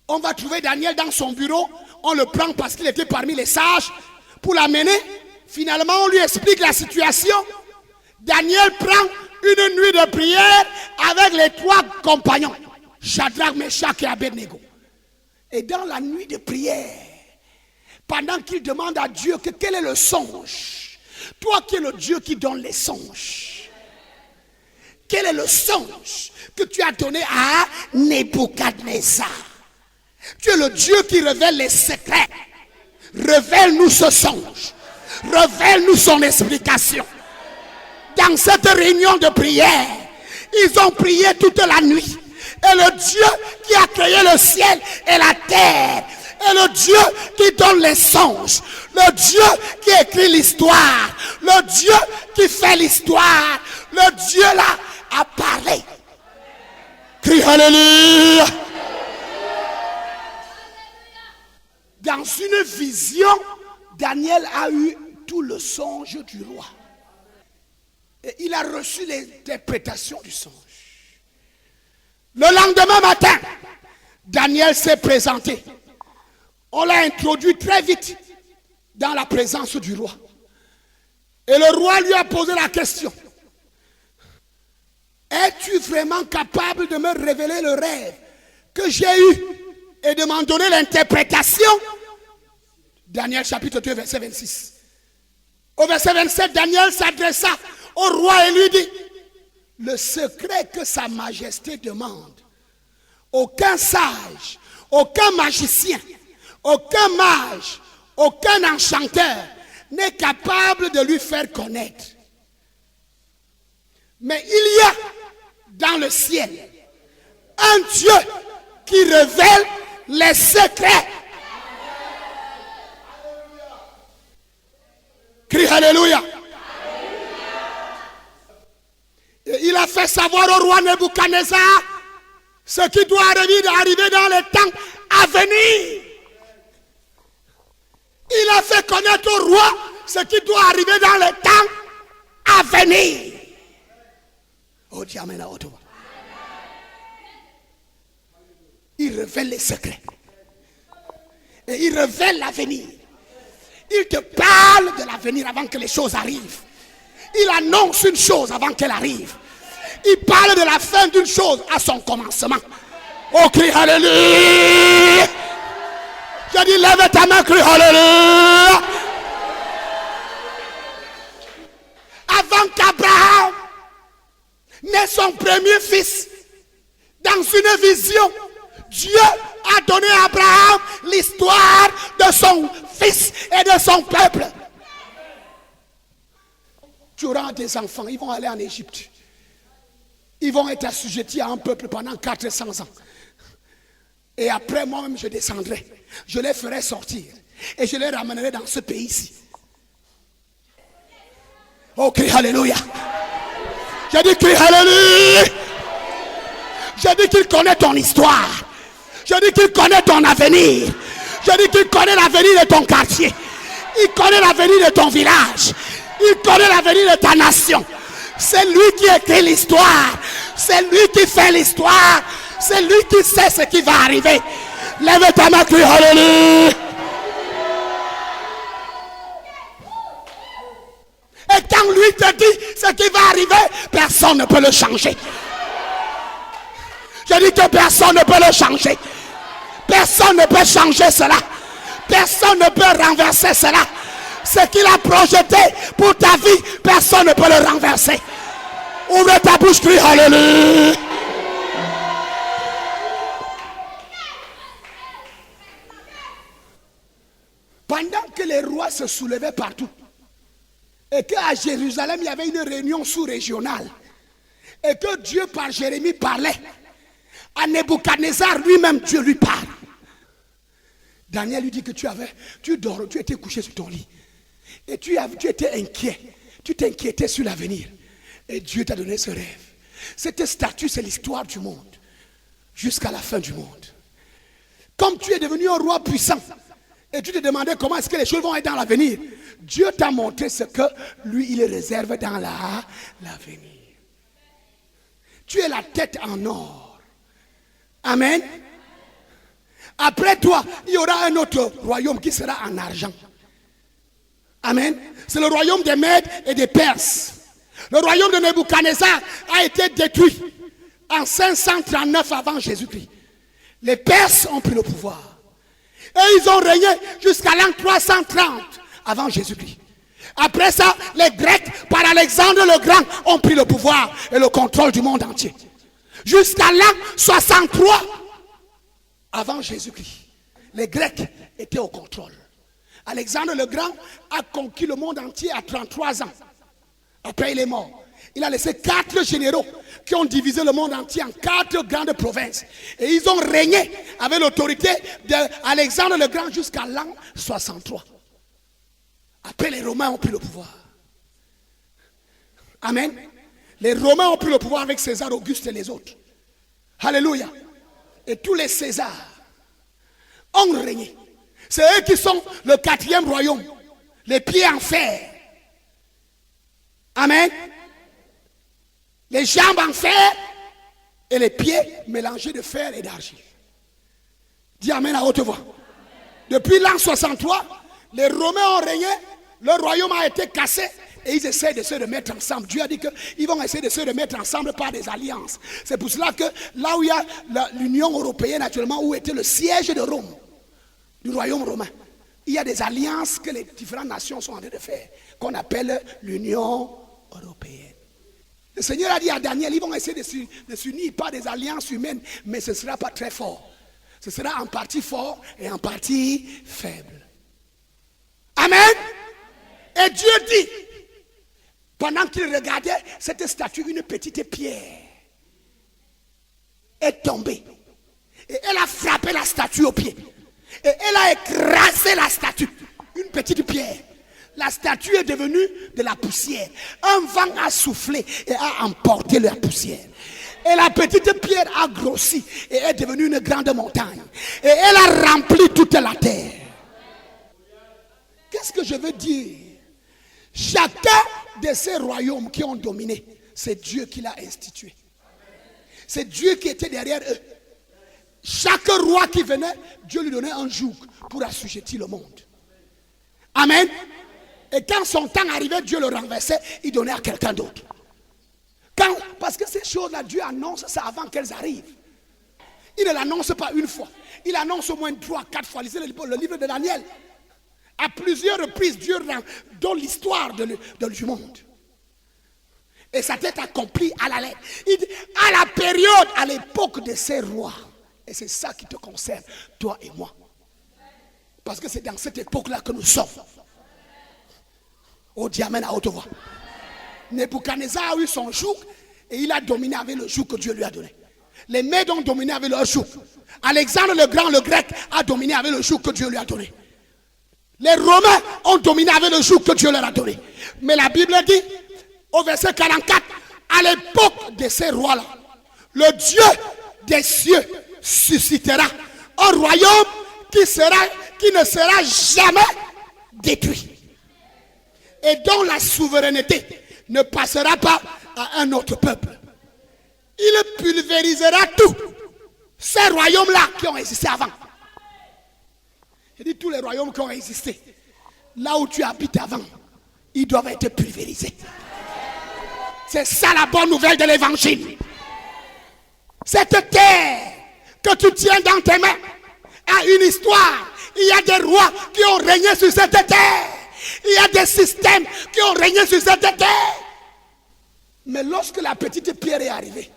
On va trouver Daniel dans son bureau. On le prend parce qu'il était parmi les sages. Pour l'amener, finalement on lui explique la situation. Daniel prend une nuit de prière avec les 3 compagnons. Shadrach, Meshach et Abednego. Et dans la nuit de prière, pendant qu'il demande à Dieu que quel est le songe, toi qui es le Dieu qui donne les songes, quel est le songe que tu as donné à Nebuchadnezzar? Tu es le Dieu qui révèle les secrets. révèle-nous ce songe. Révèle-nous son explication. Dans cette réunion de prière, ils ont prié toute la nuit. Et le Dieu qui a créé le ciel et la terre, et le Dieu qui donne les songes, le Dieu qui écrit l'histoire, le Dieu qui fait l'histoire, le Dieu là a parlé. Crie Alléluia. Dans une vision, Daniel a eu tout le songe du roi. Et il a reçu l'interprétation du songe. Le lendemain matin, Daniel s'est présenté. On l'a introduit très vite dans la présence du roi. Et le roi lui a posé la question. Es-tu vraiment capable de me révéler le rêve que j'ai eu et de m'en donner l'interprétation? Daniel chapitre 2 verset 26. Au verset 27, Daniel s'adressa au roi et lui dit: le secret que sa majesté demande, aucun sage, aucun magicien, aucun mage, aucun enchanteur n'est capable de lui faire connaître. Mais il y a dans le ciel un Dieu qui révèle les secrets. Crie Alléluia. Et il a fait savoir au roi Nebuchadnezzar ce qui doit arriver dans les temps à venir. Il a fait connaître au roi ce qui doit arriver dans les temps à venir. Oh Dieu, amen. Il révèle les secrets. Et il révèle l'avenir. Il te parle de l'avenir avant que les choses arrivent. Il annonce une chose avant qu'elle arrive. Il parle de la fin d'une chose à son commencement. Oh, crie Alléluia. Je dis, lève ta main, crie Alléluia. Avant qu'Abraham n'ait son premier fils, dans une vision, Dieu a donné à Abraham l'histoire de son fils et de son peuple. Tu auras des enfants, ils vont aller en Égypte. Ils vont être assujettis à un peuple pendant 400 ans. Et après, moi-même, je descendrai. Je les ferai sortir. Et je les ramènerai dans ce pays-ci. Oh, crie Alléluia. Je dis crie Alléluia. Je dis qu'il connaît ton histoire. Je dis qu'il connaît ton avenir. Je dis qu'il connaît l'avenir de ton quartier. Il connaît l'avenir de ton village. Il connaît l'avenir de ta nation. C'est lui qui écrit l'histoire. C'est lui qui fait l'histoire. C'est lui qui sait ce qui va arriver. Lève ta main, crie Alléluia. Et quand lui te dit ce qui va arriver, personne ne peut le changer. Je dis que personne ne peut le changer. Personne ne peut changer cela. Personne ne peut renverser cela. Ce qu'il a projeté pour ta vie, personne ne peut le renverser. Ouvre ta bouche, crie Alléluia. Pendant que les rois se soulevaient partout, et qu'à Jérusalem, il y avait une réunion sous-régionale, et que Dieu par Jérémie parlait, à Nebuchadnezzar lui-même, Dieu lui parle. Daniel lui dit que tu étais couché sur ton lit. Et tu étais inquiet. Tu t'inquiétais sur l'avenir. Et Dieu t'a donné ce rêve. Cette statue, c'est l'histoire du monde. Jusqu'à la fin du monde. Comme tu es devenu un roi puissant, et tu te demandais comment est-ce que les choses vont être dans l'avenir, Dieu t'a montré ce que lui, il réserve dans l'avenir. Tu es la tête en or. Amen. Après toi, il y aura un autre royaume qui sera en argent. Amen. C'est le royaume des Mèdes et des Perses. Le royaume de Nebuchadnezzar a été détruit en 539 avant Jésus-Christ. Les Perses ont pris le pouvoir. Et ils ont régné jusqu'à l'an 330 avant Jésus-Christ. Après ça, les Grecs, par Alexandre le Grand, ont pris le pouvoir et le contrôle du monde entier. Jusqu'à l'an 63 avant Jésus-Christ. Les Grecs étaient au contrôle. Alexandre le Grand a conquis le monde entier à 33 ans. Après, il est mort. Il a laissé 4 généraux qui ont divisé le monde entier en 4 grandes provinces. Et ils ont régné avec l'autorité d'Alexandre le Grand jusqu'à l'an 63. Après, les Romains ont pris le pouvoir. Amen. Les Romains ont pris le pouvoir avec César, Auguste et les autres. Alléluia. Et tous les Césars ont régné. C'est eux qui sont le 4e royaume. Les pieds en fer. Amen. Les jambes en fer et les pieds mélangés de fer et d'argile. Dis amen à haute voix. Depuis l'an 63, les Romains ont régné, leur royaume a été cassé et ils essaient de se remettre ensemble. Dieu a dit qu'ils vont essayer de se remettre ensemble par des alliances. C'est pour cela que là où il y a l'Union européenne actuellement, où était le siège de Rome, du royaume romain, il y a des alliances que les différentes nations sont en train de faire, qu'on appelle l'Union européenne. Le Seigneur a dit à Daniel, ils vont essayer de s'unir par des alliances humaines, mais ce ne sera pas très fort. Ce sera en partie fort et en partie faible. Amen. Et Dieu dit, pendant qu'il regardait cette statue, une petite pierre est tombée. Et elle a frappé la statue au pied. Et elle a écrasé la statue. Une petite pierre. La statue est devenue de la poussière. Un vent a soufflé et a emporté la poussière. Et la petite pierre a grossi et est devenue une grande montagne. Et elle a rempli toute la terre. Qu'est-ce que je veux dire? Chacun de ces royaumes qui ont dominé, c'est Dieu qui l'a institué. C'est Dieu qui était derrière eux. Chaque roi qui venait, Dieu lui donnait un joug pour assujettir le monde. Amen. Et quand son temps arrivait, Dieu le renversait, il donnait à quelqu'un d'autre. Parce que ces choses-là, Dieu annonce ça avant qu'elles arrivent. Il ne l'annonce pas une fois. Il annonce au moins 3, 4 fois. Lisez le livre de Daniel. À plusieurs reprises, Dieu donne l'histoire du monde. Et ça t'est accompli à la lettre. Il dit, à la période, à l'époque de ces rois. Et c'est ça qui te concerne, toi et moi. Parce que c'est dans cette époque-là que nous sommes. Oh, dis amen à haute voix. Nebuchadnezzar a eu son joug et il a dominé avec le joug que Dieu lui a donné. Les Mèdes ont dominé avec leur joug. Alexandre le Grand, le Grec, a dominé avec le joug que Dieu lui a donné. Les Romains ont dominé avec le joug que Dieu leur a donné. Mais la Bible dit, au verset 44, à l'époque de ces rois-là, le Dieu des cieux suscitera un royaume qui ne sera jamais détruit. Et dont la souveraineté ne passera pas à un autre peuple. Il pulvérisera tous ces royaumes-là qui ont existé avant. Je dis tous les royaumes qui ont existé. Là où tu habites avant, ils doivent être pulvérisés. C'est ça la bonne nouvelle de l'évangile. Cette terre que tu tiens dans tes mains a une histoire. Il y a des rois qui ont régné sur cette terre. Il y a des systèmes qui ont régné sur cette terre. Mais lorsque la petite pierre est arrivée,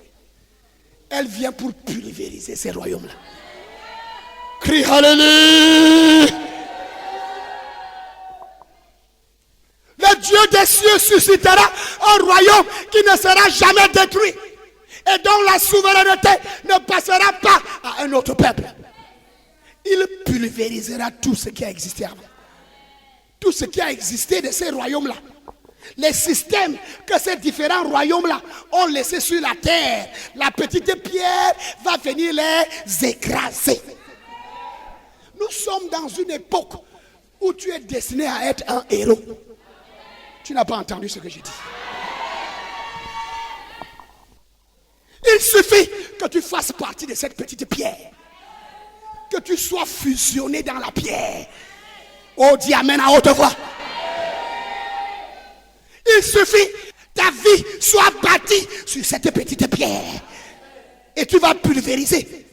elle vient pour pulvériser ces royaumes-là. Crie Alléluia. Le Dieu des cieux suscitera un royaume qui ne sera jamais détruit et dont la souveraineté ne passera pas à un autre peuple. Il pulvérisera tout ce qui a existé avant. Tout ce qui a existé de ces royaumes-là. Les systèmes que ces différents royaumes-là ont laissés sur la terre. La petite pierre va venir les écraser. Nous sommes dans une époque où tu es destiné à être un héros. Tu n'as pas entendu ce que j'ai dit. Il suffit que tu fasses partie de cette petite pierre. Que tu sois fusionné dans la pierre. Oh, dis amen à haute voix. Il suffit que ta vie soit bâtie sur cette petite pierre. Et tu vas pulvériser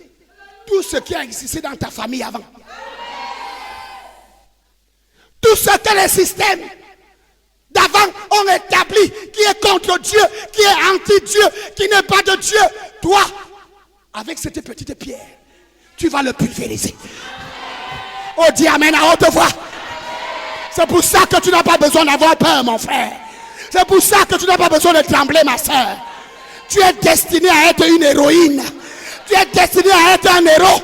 tout ce qui a existé dans ta famille avant. Tout ce que les systèmes d'avant ont établi, qui est contre Dieu, qui est anti-Dieu, qui n'est pas de Dieu. Toi, avec cette petite pierre, tu vas le pulvériser. Oh, dis amen à haute voix. C'est pour ça que tu n'as pas besoin d'avoir peur, mon frère. C'est pour ça que tu n'as pas besoin de trembler, ma soeur. Tu es destiné à être une héroïne. Tu es destiné à être un héros.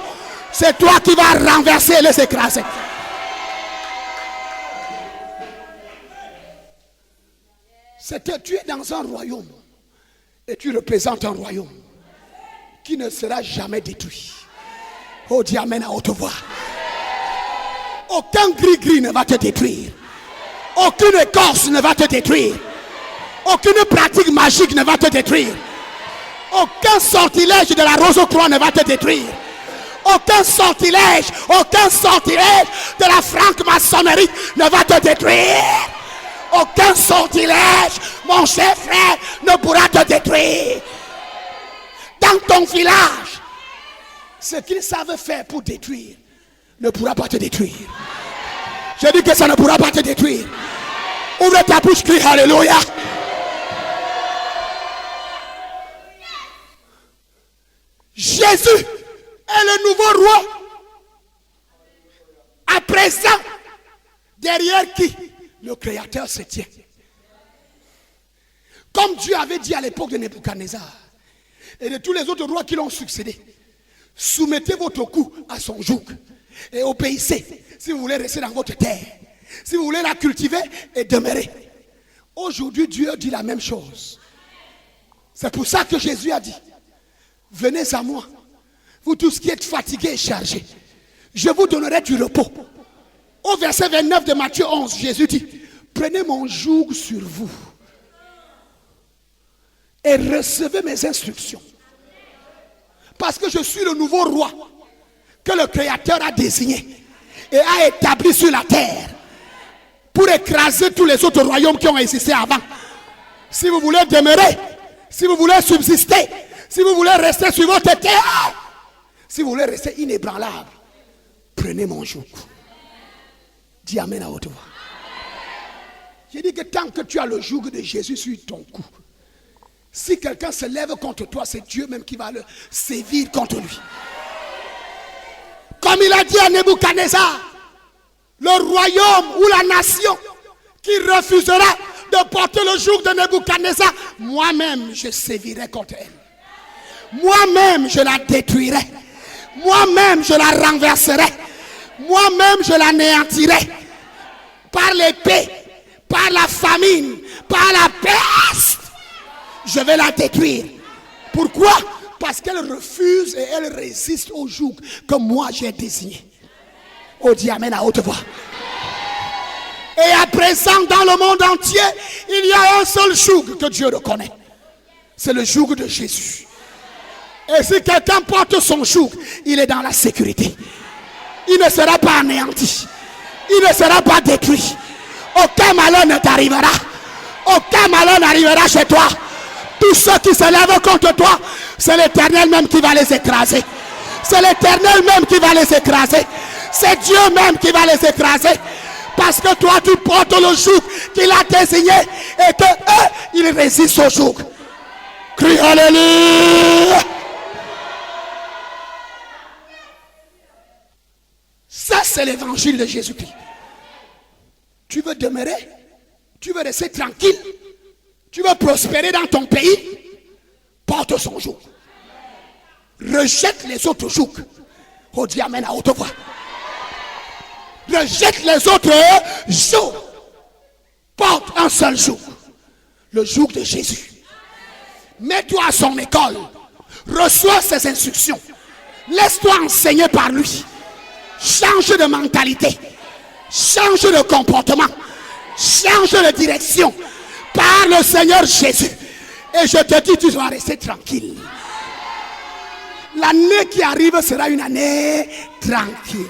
C'est toi qui vas renverser et les écraser. C'est que tu es dans un royaume. Et tu représentes un royaume qui ne sera jamais détruit. Oh, dis amen à haute voix. Aucun gris-gris ne va te détruire. Aucune écorce ne va te détruire. Aucune pratique magique ne va te détruire. Aucun sortilège de la rose-croix ne va te détruire. Aucun sortilège de la franc-maçonnerie ne va te détruire. Aucun sortilège, mon cher frère, ne pourra te détruire. Dans ton village, ce qu'ils savent faire pour détruire ne pourra pas te détruire. Je dis que ça ne pourra pas te détruire. Ouvre ta bouche, crie Alléluia. Jésus est le nouveau roi. À présent, derrière qui le Créateur se tient. Comme Dieu avait dit à l'époque de Nebuchadnezzar et de tous les autres rois qui l'ont succédé, soumettez votre cou à son joug et obéissez si vous voulez rester dans votre terre, si vous voulez la cultiver et demeurer. Aujourd'hui, Dieu dit la même chose. C'est pour ça que Jésus a dit, venez à moi, vous tous qui êtes fatigués et chargés, je vous donnerai du repos. Au verset 29 de Matthieu 11, Jésus dit, prenez mon joug sur vous et recevez mes instructions. Parce que je suis le nouveau roi que le Créateur a désigné et a établi sur la terre pour écraser tous les autres royaumes qui ont existé avant. Si vous voulez demeurer, si vous voulez subsister, si vous voulez rester sur votre terre, si vous voulez rester inébranlable, prenez mon joug. Dis amen à haute voix. J'ai dit que tant que tu as le joug de Jésus sur ton cou, si quelqu'un se lève contre toi, c'est Dieu même qui va le sévir contre lui. Comme il a dit à Nebuchadnezzar, le royaume ou la nation qui refusera de porter le joug de Nebuchadnezzar, moi-même je sévirai contre elle. Moi-même je la détruirai. Moi-même je la renverserai. Moi-même je l'anéantirai. Par l'épée, par la famine, par la peste. Je vais la détruire. Pourquoi? Parce qu'elle refuse et elle résiste au joug que moi j'ai désigné. Oh, dis amen à haute voix. Et à présent dans le monde entier, il y a un seul joug que Dieu reconnaît. C'est le joug de Jésus. Et si quelqu'un porte son joug, il est dans la sécurité. Il ne sera pas anéanti. Il ne sera pas détruit. Aucun malheur ne t'arrivera. Aucun malheur n'arrivera chez toi. Tous ceux qui se lèvent contre toi, c'est l'Éternel même qui va les écraser. C'est l'Éternel même qui va les écraser. C'est Dieu même qui va les écraser. Parce que toi tu portes le joug qu'il a désigné et que eux, ils résistent au joug. Crie Alléluia. Ça c'est l'évangile de Jésus-Christ. Tu veux demeurer? Tu veux rester tranquille? Tu veux prospérer dans ton pays? Porte son joug. Rejette les autres jougs. Oh, dis amen à haute voix. Rejette les autres jougs. Porte un seul joug. Le joug de Jésus. Mets-toi à son école. Reçois ses instructions. Laisse-toi enseigner par lui. Change de mentalité. Change de comportement. Change de direction. Par le Seigneur Jésus. Et je te dis, tu dois rester tranquille. L'année qui arrive sera une année tranquille.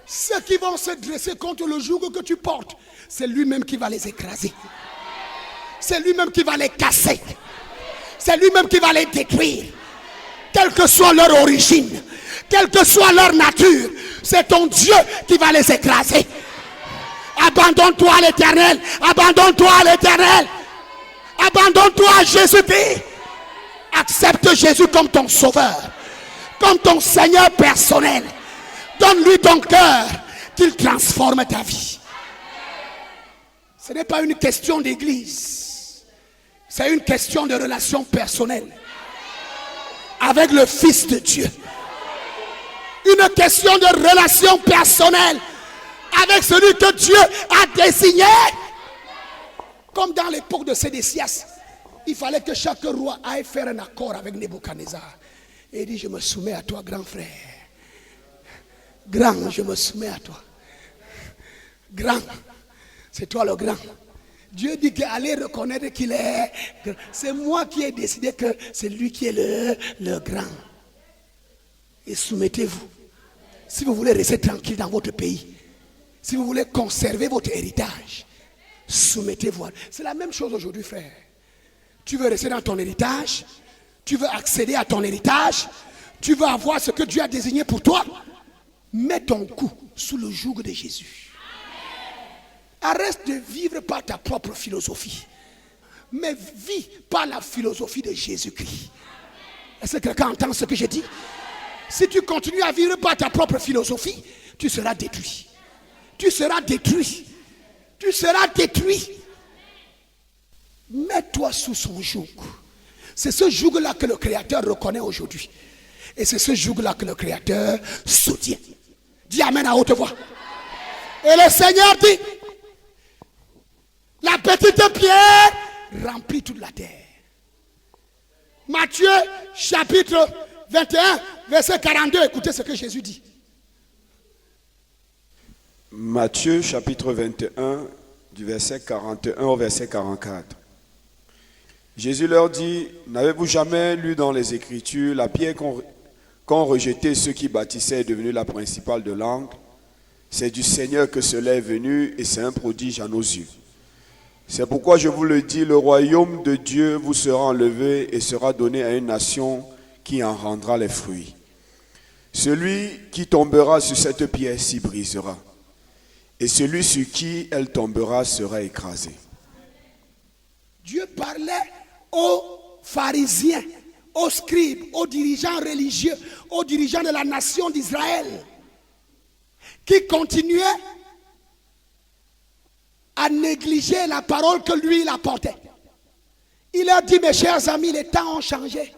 Ceux qui vont se dresser contre le joug que tu portes, c'est lui-même qui va les écraser. C'est lui-même qui va les casser. C'est lui-même qui va les détruire. Quelle que soit leur origine, quelle que soit leur nature, c'est ton Dieu qui va les écraser. Abandonne-toi à l'Éternel. Abandonne-toi à l'Éternel. Abandonne-toi à Jésus-Christ. Accepte Jésus comme ton sauveur, comme ton Seigneur personnel. Donne-lui ton cœur, qu'il transforme ta vie. Ce n'est pas une question d'église. C'est une question de relation personnelle avec le Fils de Dieu. Une question de relation personnelle avec celui que Dieu a désigné. Comme dans l'époque de Sédécias, il fallait que chaque roi aille faire un accord avec Nebuchadnezzar. Et il dit, je me soumets à toi, grand frère. Grand, je me soumets à toi. Grand, c'est toi le grand. Dieu dit qu'allez reconnaître qu'il est grand. C'est moi qui ai décidé que c'est lui qui est le grand. Et soumettez-vous. Si vous voulez rester tranquille dans votre pays, si vous voulez conserver votre héritage, soumettez-vous. C'est la même chose aujourd'hui, frère. Tu veux rester dans ton héritage, tu veux accéder à ton héritage, tu veux avoir ce que Dieu a désigné pour toi, mets ton cou sous le joug de Jésus. Arrête de vivre par ta propre philosophie, mais vis par la philosophie de Jésus-Christ. Est-ce que quelqu'un entend ce que je dis? Si tu continues à vivre par ta propre philosophie, tu seras détruit. Tu seras détruit. Tu seras détruit. Mets-toi sous son joug. C'est ce joug-là que le Créateur reconnaît aujourd'hui. Et c'est ce joug-là que le Créateur soutient. Dis amen à haute voix. Et le Seigneur dit, la petite pierre remplit toute la terre. Matthieu chapitre 21, verset 42, écoutez ce que Jésus dit. Matthieu chapitre 21, du verset 41 au verset 44. Jésus leur dit, n'avez-vous jamais lu dans les Écritures, la pierre qu'ont rejeté ceux qui bâtissaient est devenue la principale de l'angle? C'est du Seigneur que cela est venu et c'est un prodige à nos yeux. C'est pourquoi je vous le dis, le royaume de Dieu vous sera enlevé et sera donné à une nation qui en rendra les fruits. Celui qui tombera sur cette pierre s'y brisera, et celui sur qui elle tombera sera écrasé. Dieu parlait aux pharisiens, aux scribes, aux dirigeants religieux, aux dirigeants de la nation d'Israël, qui continuaient à négliger la parole que lui il apportait. Il leur dit, mes chers amis, les temps ont changé.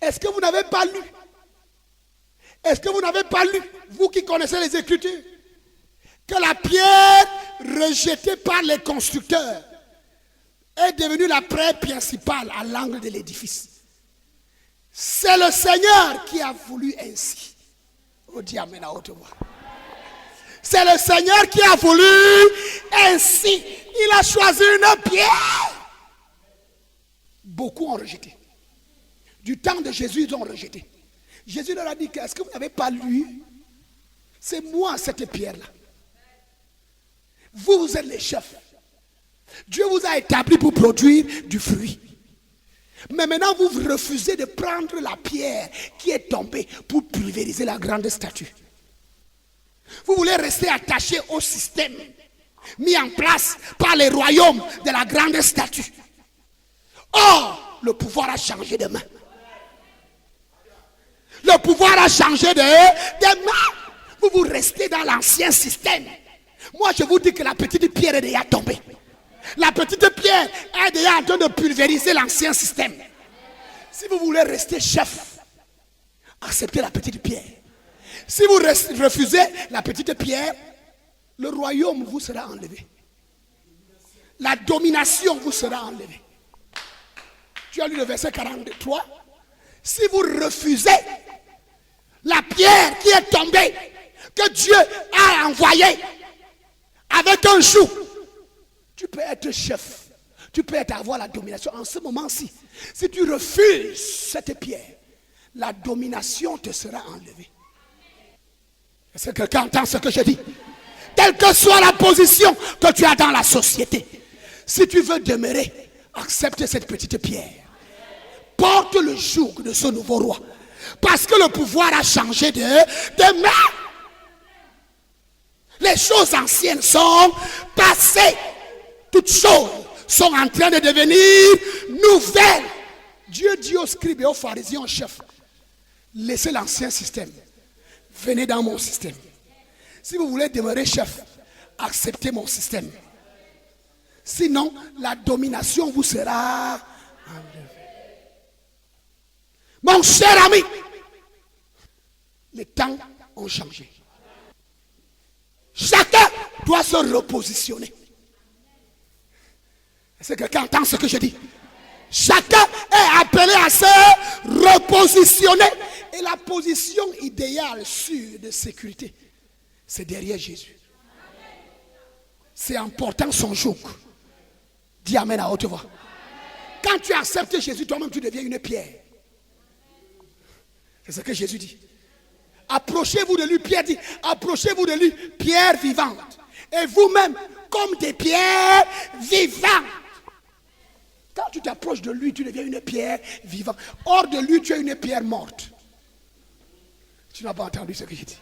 Est-ce que vous n'avez pas lu? Est-ce que vous n'avez pas lu, vous qui connaissez les Écritures, que la pierre rejetée par les constructeurs est devenue la pierre principale à l'angle de l'édifice? C'est le Seigneur qui a voulu ainsi. Oh, dis amen à haute voix. C'est le Seigneur qui a voulu ainsi. Il a choisi une pierre. Beaucoup ont rejeté. Du temps de Jésus, ils ont rejeté. Jésus leur a dit, est-ce que vous n'avez pas lu? C'est moi cette pierre-là. Vous êtes les chefs. Dieu vous a établi pour produire du fruit. Mais maintenant, vous refusez de prendre la pierre qui est tombée pour pulvériser la grande statue. Vous voulez rester attaché au système mis en place par les royaumes de la grande statue. Or, le pouvoir a changé de main. Le pouvoir a changé de main. Vous restez dans l'ancien système. Moi, je vous dis que la petite pierre est déjà tombée. La petite pierre est déjà en train de pulvériser l'ancien système. Si vous voulez rester chef, acceptez la petite pierre. Si vous refusez la petite pierre, le royaume vous sera enlevé. La domination vous sera enlevée. Tu as lu le verset 43. Si vous refusez la pierre qui est tombée, que Dieu a envoyée avec un joug, tu peux être chef. Tu peux avoir la domination. En ce moment-ci, si tu refuses cette pierre, la domination te sera enlevée. Est-ce que quelqu'un entend ce que je dis? Quelle que soit la position que tu as dans la société, si tu veux demeurer, accepte cette petite pierre. Porte le joug de ce nouveau roi. Parce que le pouvoir a changé de main. Les choses anciennes sont passées. Toutes choses sont en train de devenir nouvelles. Dieu dit aux scribes et aux pharisiens en chef, laissez l'ancien système. venez dans mon système. Si vous voulez demeurer chef, acceptez mon système. Sinon, la domination vous sera enlevée. Mon cher ami, les temps ont changé. Chacun doit se repositionner. Est-ce que quelqu'un entend ce que je dis? Chacun est appelé à se repositionner. Et la position idéale, sûre de sécurité, c'est derrière Jésus. C'est en portant son joug. Dis amen à haute voix. Quand tu acceptes Jésus, toi-même tu deviens une pierre. C'est ce que Jésus dit. Approchez-vous de lui, Pierre dit, approchez-vous de lui, pierre vivante. Et vous-même, comme des pierres vivantes. Quand tu t'approches de lui, tu deviens une pierre vivante. Hors de lui, tu es une pierre morte. Tu n'as pas entendu ce que j'ai dit.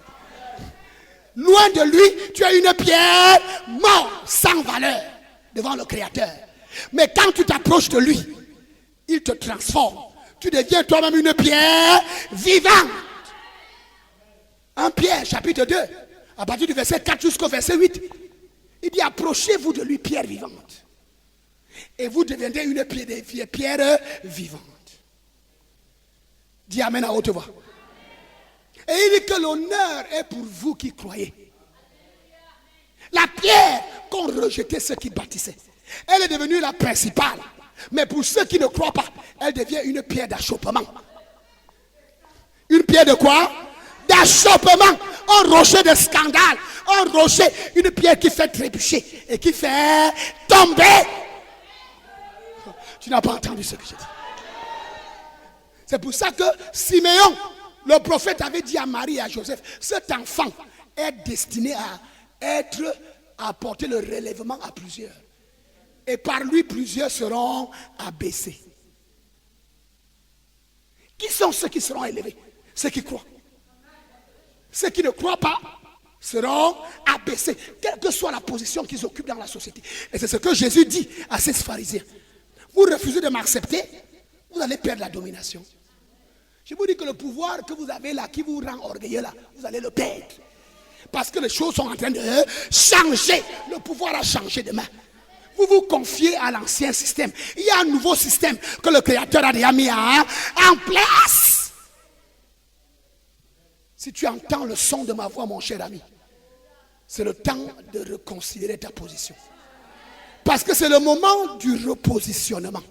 Loin de lui, tu es une pierre morte, sans valeur, devant le Créateur. Mais quand tu t'approches de lui, il te transforme. Tu deviens toi-même une pierre vivante. 1 Pierre, chapitre 2, à partir du verset 4 jusqu'au verset 8, il dit, approchez-vous de lui, pierre vivante. Et vous deviendrez une pierre vivante. Dis amen à haute voix. Et il dit que l'honneur est pour vous qui croyez. La pierre qu'ont rejeté ceux qui bâtissaient, elle est devenue la principale. Mais pour ceux qui ne croient pas, elle devient une pierre d'achoppement. Une pierre de quoi? D'achoppement. Un rocher de scandale. Un rocher, une pierre qui fait trébucher et qui fait tomber. Tu n'as pas entendu ce que j'ai dit. C'est pour ça que Siméon, le prophète, avait dit à Marie et à Joseph, cet enfant est destiné à apporter le relèvement à plusieurs. Et par lui, plusieurs seront abaissés. Qui sont ceux qui seront élevés? Ceux qui croient. Ceux qui ne croient pas seront abaissés, quelle que soit la position qu'ils occupent dans la société. Et c'est ce que Jésus dit à ces pharisiens. Vous refusez de m'accepter, vous allez perdre la domination. Je vous dis que le pouvoir que vous avez là, qui vous rend orgueilleux là, vous allez le perdre. Parce que les choses sont en train de changer. Le pouvoir a changé demain. Vous vous confiez à l'ancien système. Il y a un nouveau système que le Créateur a déjà mis en place. Si tu entends le son de ma voix, mon cher ami, c'est le temps de reconsidérer ta position. Parce que c'est le moment du repositionnement.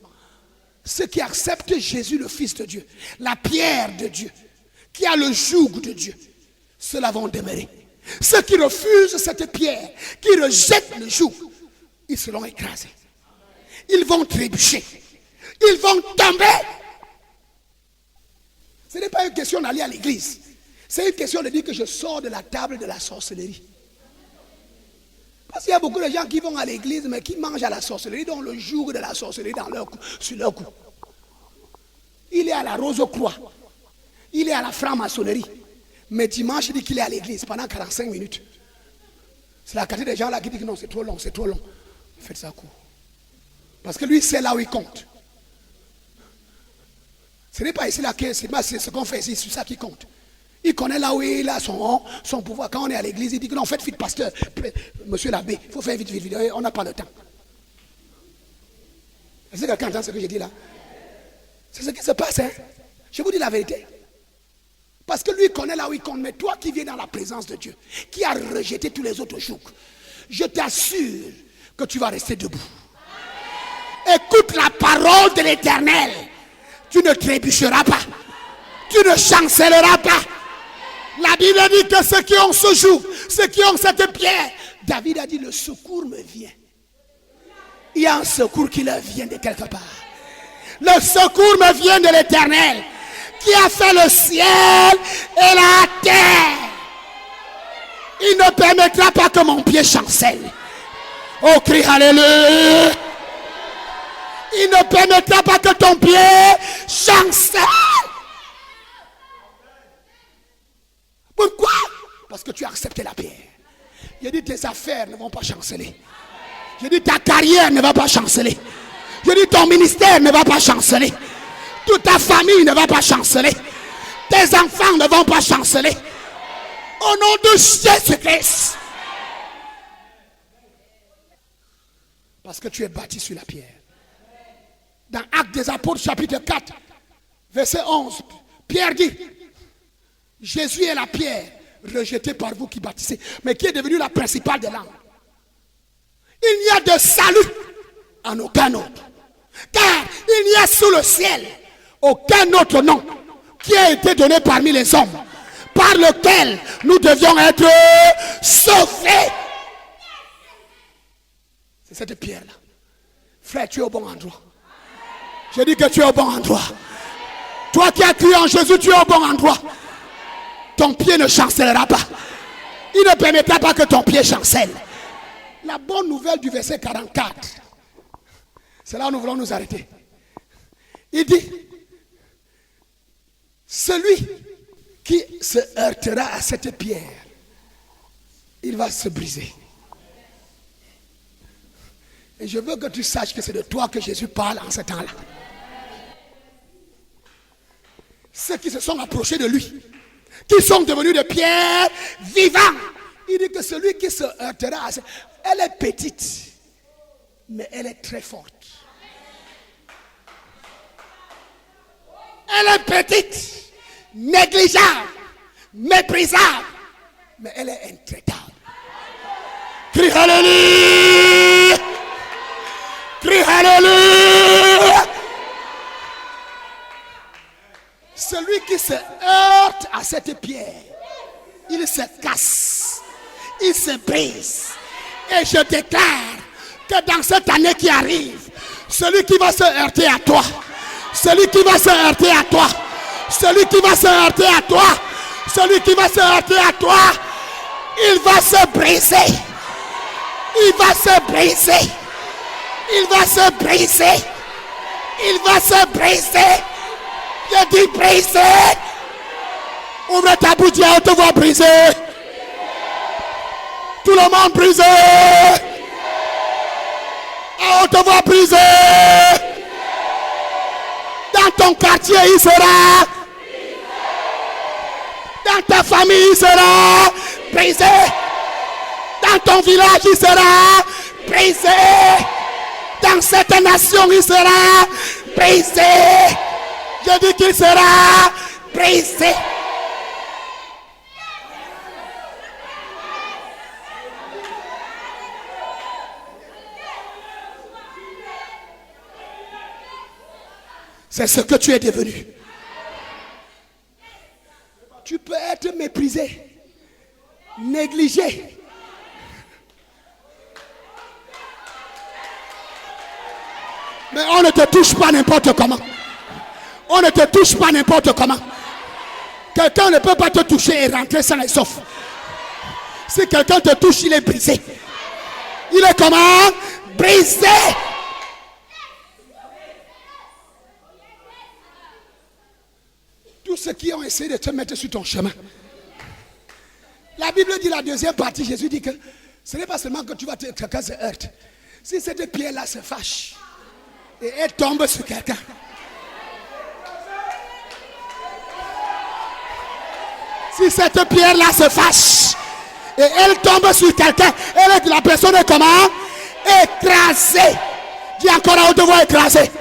Ceux qui acceptent Jésus, le Fils de Dieu, la pierre de Dieu, qui a le joug de Dieu, ceux-là vont demeurer. Ceux qui refusent cette pierre, qui rejettent le joug, ils seront écrasés. Ils vont trébucher. Ils vont tomber. Ce n'est pas une question d'aller à l'église. C'est une question de dire que je sors de la table de la sorcellerie. Parce qu'il y a beaucoup de gens qui vont à l'église, mais qui mangent à la sorcellerie, dont le joug de la sorcellerie sur leur cou. Il est à la Rose-Croix. Il est à la franc-maçonnerie. Mais dimanche, il dit qu'il est à l'église pendant 45 minutes. C'est la quantité des gens là qui disent que non, c'est trop long, c'est trop long. Faites ça court. Parce que lui, c'est là où il compte. Ce n'est pas ici là que c'est ce qu'on fait ici, c'est ça qui compte. Il connaît là où il a son pouvoir. Quand on est à l'église, il dit que non, faites vite, pasteur, monsieur l'abbé, il faut faire vite, vite, vite, on n'a pas le temps. Est-ce que quelqu'un entend ce que j'ai dit là? C'est ce qui se passe, hein? Je vous dis la vérité. Parce que lui connaît là où il compte. Mais toi qui viens dans la présence de Dieu, qui a rejeté tous les autres jougs, je t'assure que tu vas rester debout. Écoute la parole de l'Éternel. Tu ne trébucheras pas. Tu ne chancelleras pas. La Bible dit que ceux qui ont ce joug, ceux qui ont cette pierre, David a dit, le secours me vient. Il y a un secours qui leur vient de quelque part. Le secours me vient de l'Éternel, qui a fait le ciel et la terre. Il ne permettra pas que mon pied chancelle. Oh, crie alléluia. Il ne permettra pas que ton pied chancelle. Pourquoi? Parce que tu as accepté la pierre. Je dis tes affaires ne vont pas chanceler. Je dis ta carrière ne va pas chanceler. Je dis ton ministère ne va pas chanceler. Toute ta famille ne va pas chanceler. Tes enfants ne vont pas chanceler. Au nom de Jésus-Christ. Parce que tu es bâti sur la pierre. Dans Actes des Apôtres, chapitre 4, verset 11, Pierre dit, Jésus est la pierre rejetée par vous qui bâtissez, mais qui est devenue la principale des langues. Il n'y a de salut en aucun autre. Car il n'y a sous le ciel aucun autre nom qui a été donné parmi les hommes par lequel nous devions être sauvés. C'est cette pierre-là. Frère, tu es au bon endroit. Je dis que tu es au bon endroit. Toi qui as crié en Jésus, tu es au bon endroit. Ton pied ne chancellera pas. Il ne permettra pas que ton pied chancelle. La bonne nouvelle du verset 44, c'est là où nous voulons nous arrêter. Il dit, celui qui se heurtera à cette pierre, il va se briser. Et je veux que tu saches que c'est de toi que Jésus parle en ce temps-là. Ceux qui se sont approchés de lui, qui sont devenus des pierres vivantes. Il dit que celui qui se heurtera à cette... Elle est petite, mais elle est très forte. Elle est petite, négligeable, méprisable, mais elle est intraitable. Crie Alléluia! Crie Alléluia! Celui qui se heurte à cette pierre, il se casse, il se brise. Et je déclare que dans cette année qui arrive, celui qui va se heurter à toi, celui qui va se heurter à toi, celui qui va se heurter à toi, celui qui va se heurter à toi, il va se briser. Il va se briser. Il va se briser. Il va se briser. Je dis briser. Ouvre ta bouche, on te voit briser. Tout le monde brisé. On te voit brisé. Dans ton quartier, il sera. Dans ta famille, il sera brisé. Dans ton village, il sera brisé. Dans cette nation, il sera brisé. Je dis qu'il sera brisé. C'est ce que tu es devenu. Tu peux être méprisé, négligé. Mais on ne te touche pas n'importe comment. On ne te touche pas n'importe comment. Quelqu'un ne peut pas te toucher et rentrer sans et sauf. Si quelqu'un te touche, il est brisé. Il est comment? Brisé. Tous ceux qui ont essayé de te mettre sur ton chemin. La Bible dit la deuxième partie, Jésus dit que ce n'est pas seulement que tu vas quelqu'un se heurte. Si cette pierre-là se fâche et elle tombe sur quelqu'un. Si cette pierre-là se fâche et elle tombe sur quelqu'un, la personne est comment? Écrasée. Dis encore à haute voix écrasée.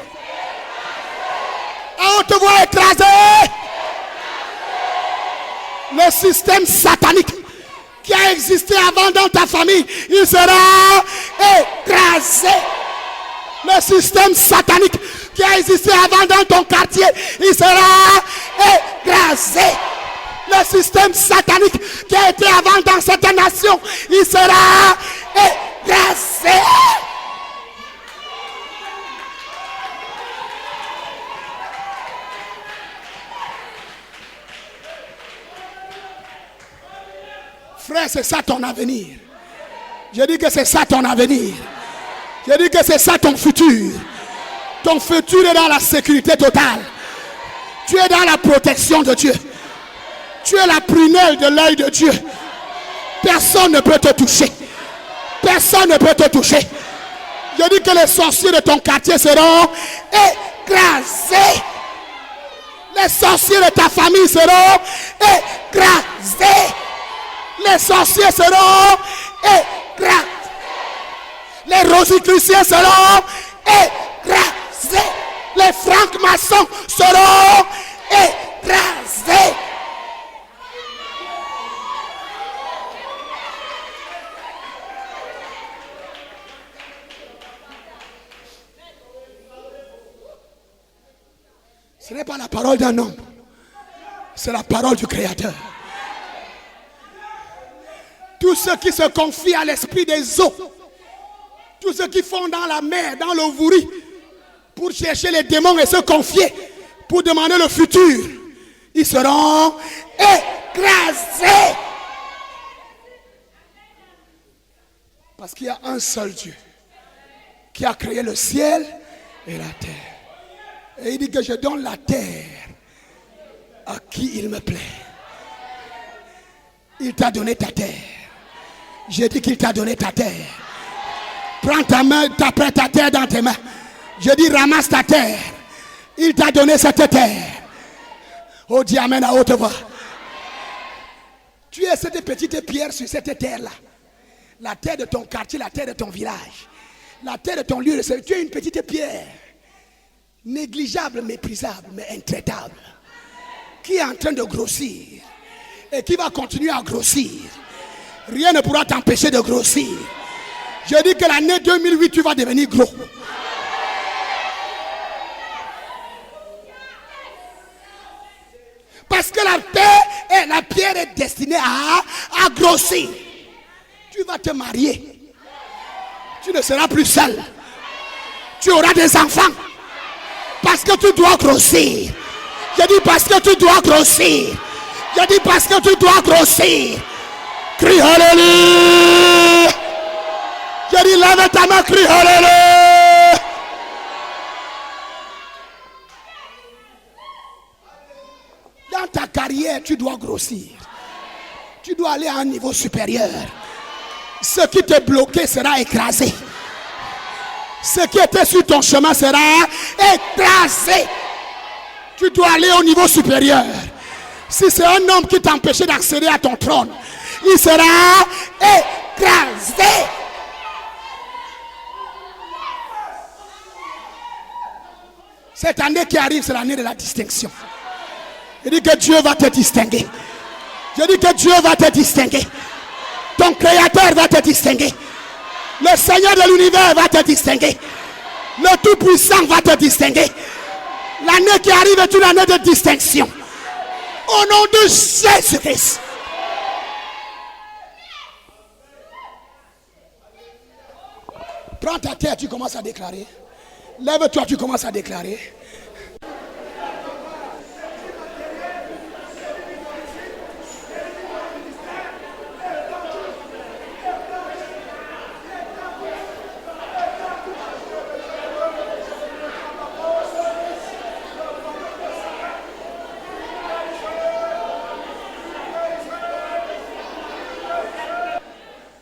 À haute voix écrasée. Le système satanique qui a existé avant dans ta famille, il sera écrasé. Le système satanique qui a existé avant dans ton quartier, il sera écrasé. Le système satanique qui a été avant dans cette nation, il sera écrasé. Frère, c'est ça ton avenir. Je dis que c'est ça ton avenir. Je dis que c'est ça ton futur. Ton futur est dans la sécurité totale. Tu es dans la protection de Dieu. Tu es la prunelle de l'œil de Dieu. Personne ne peut te toucher. Personne ne peut te toucher. Je dis que les sorciers de ton quartier seront écrasés. Les sorciers de ta famille seront écrasés. Les sorciers seront écrasés. Les rosicruciens seront écrasés. Les francs-maçons seront écrasés. Ce n'est pas la parole d'un homme, c'est la parole du Créateur. Tous ceux qui se confient à l'esprit des eaux, tous ceux qui font dans la mer, dans le vouri, pour chercher les démons et se confier, pour demander le futur, ils seront écrasés. Parce qu'il y a un seul Dieu qui a créé le ciel et la terre. Et il dit que je donne la terre à qui il me plaît. Il t'a donné ta terre. J'ai dit qu'il t'a donné ta terre. Prends ta main, prends ta terre dans tes mains. Je dis ramasse ta terre. Il t'a donné cette terre. Oh, dis amen à haute voix. Tu es cette petite pierre sur cette terre-là. La terre de ton quartier, la terre de ton village. La terre de ton lieu de service. Tu es une petite pierre. Négligeable, méprisable, mais intraitable. Qui est en train de grossir. Et qui va continuer à grossir. Rien ne pourra t'empêcher de grossir. Je dis que l'année 2008, tu vas devenir gros. Parce que la pierre est destinée à grossir. Tu vas te marier. Tu ne seras plus seul. Tu auras des enfants. Parce que tu dois grossir. Je dis parce que tu dois grossir. Je dis parce que tu dois grossir. Crie Alléluia. Je dis lève ta main, crie Alléluia. Dans ta carrière, tu dois grossir. Tu dois aller à un niveau supérieur. Ce qui te bloquait sera écrasé. Ce qui était sur ton chemin sera écrasé. Tu dois aller au niveau supérieur. Si c'est un homme qui t'empêchait d'accéder à ton trône, il sera écrasé. Cette année qui arrive, c'est l'année de la distinction. Je dis que Dieu va te distinguer. Je dis que Dieu va te distinguer. Ton Créateur va te distinguer. Le Seigneur de l'univers va te distinguer. Le Tout-Puissant va te distinguer. L'année qui arrive est une année de distinction. Au nom de Jésus-Christ. Prends ta terre, tu commences à déclarer. Lève-toi, tu commences à déclarer.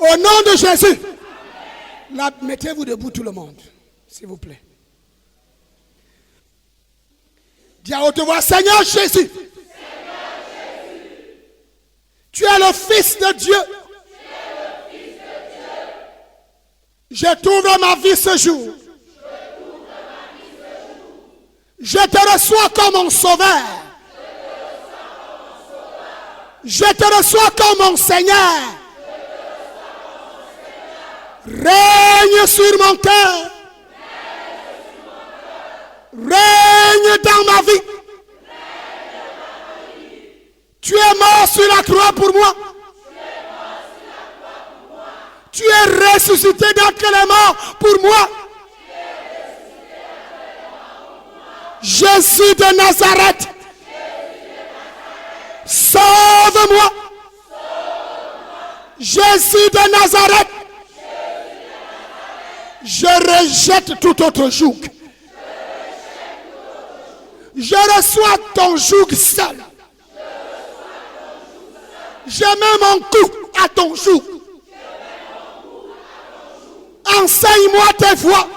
Au nom de Jésus. Là, mettez-vous debout tout le monde, s'il vous plaît. Dis à haute voix, Seigneur Jésus, tu es le Fils de Dieu. Je t'ouvre ma vie ce jour. Je te reçois comme mon sauveur. Je te reçois comme mon Seigneur. Règne sur mon cœur. Règne dans ma vie. Tu es mort sur la croix pour moi. Tu es ressuscité d'entre les morts pour moi. Jésus de Nazareth, sauve-moi. Jésus de Nazareth, je rejette tout autre joug. Je reçois ton joug seul. Je mets mon cou à ton joug. Enseigne-moi tes voies.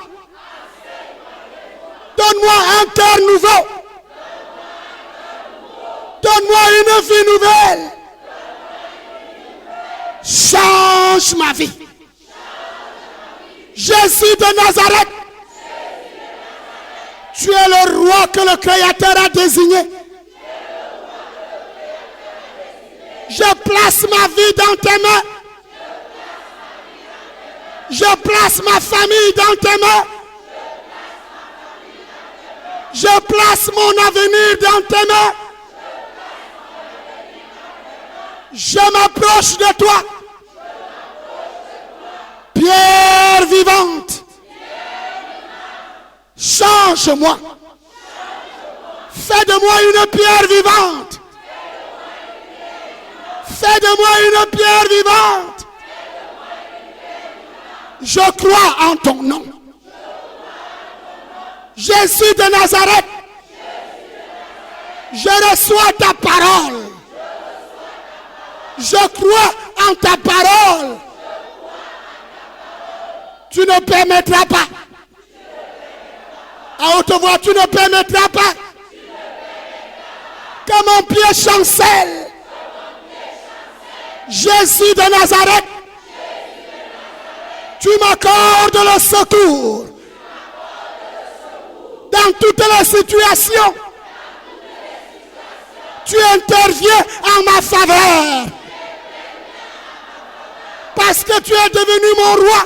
Donne-moi un cœur nouveau. Donne-moi une vie nouvelle. change ma vie. Jésus de Nazareth, tu es le roi que le Créateur a désigné. Je place ma vie dans tes mains. Je place ma famille dans tes mains. Je place mon avenir dans tes mains. Je m'approche de toi. Pierre vivante. Change-moi. Fais de moi une pierre vivante. Fais de moi une pierre vivante. Je crois en ton nom. Jésus de Nazareth. Je reçois ta parole. Je crois en ta parole. Tu ne permettras pas. À haute voix, tu ne permettras pas que mon pied chancelle. Jésus de Nazareth, tu m'accordes le secours dans toutes les situations. Tu interviens en ma faveur parce que tu es devenu mon roi.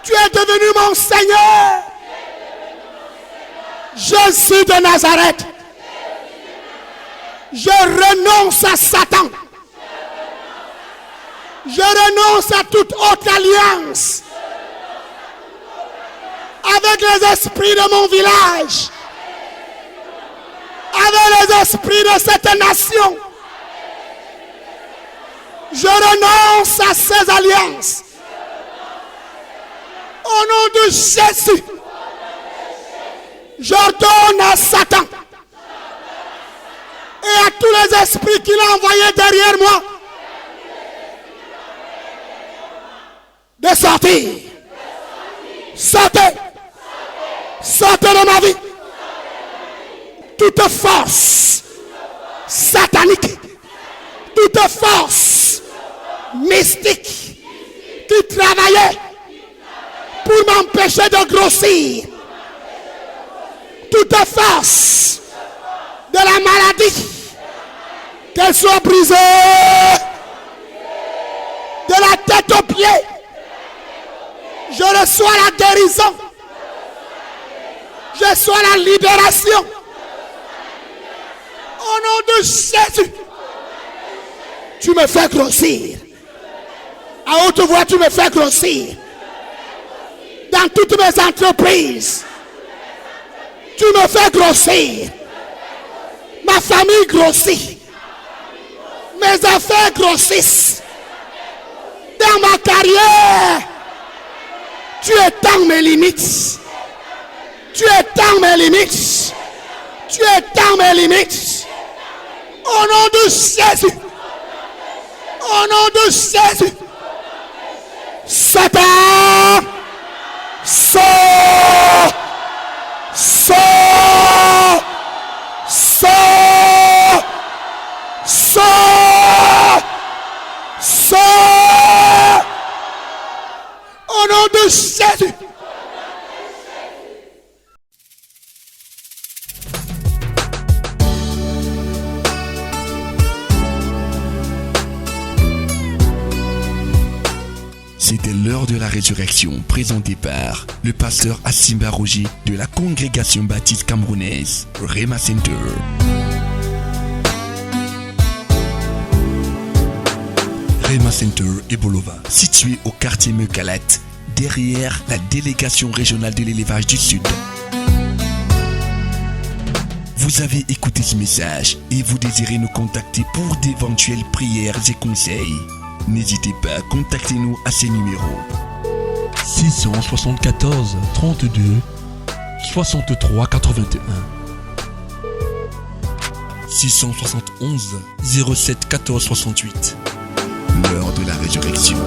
Tu es devenu mon Seigneur. Jésus de Nazareth, je renonce à Satan. Je renonce à toute autre alliance avec les esprits de mon village, avec les esprits de cette nation. Je renonce à ces alliances. Au nom de Jésus, j'ordonne à Satan et à tous les esprits qu'il a envoyés derrière moi de sortir. Sortez. Sortez de ma vie. Toute force satanique, toute force mystique qui travaillait pour m'empêcher de grossir, toute force de la maladie, qu'elle soit brisée de la tête aux pieds. Je reçois la guérison. Je reçois la libération. Au nom de Jésus, tu me fais grossir. À haute voix, tu me fais grossir. Dans toutes mes entreprises, tu me fais grossir. Ma famille grossit. Mes affaires grossissent. Dans ma carrière, tu étends mes limites. Tu étends mes limites. Tu étends mes limites. Au nom de Jésus. Au nom de Jésus. Satan, sors, sors, sors, sors, sors. Au nom de Jésus. C'était l'heure de la résurrection présentée par le pasteur Asimba Roger de la congrégation baptiste camerounaise Rema Center. Rema Center Ebolova, situé au quartier Meukalat, derrière la délégation régionale de l'élevage du Sud. Vous avez écouté ce message et vous désirez nous contacter pour d'éventuelles prières et conseils. N'hésitez pas à contacter nous à ces numéros 674 32 63 81 671 07 14 68. L'heure de la résurrection.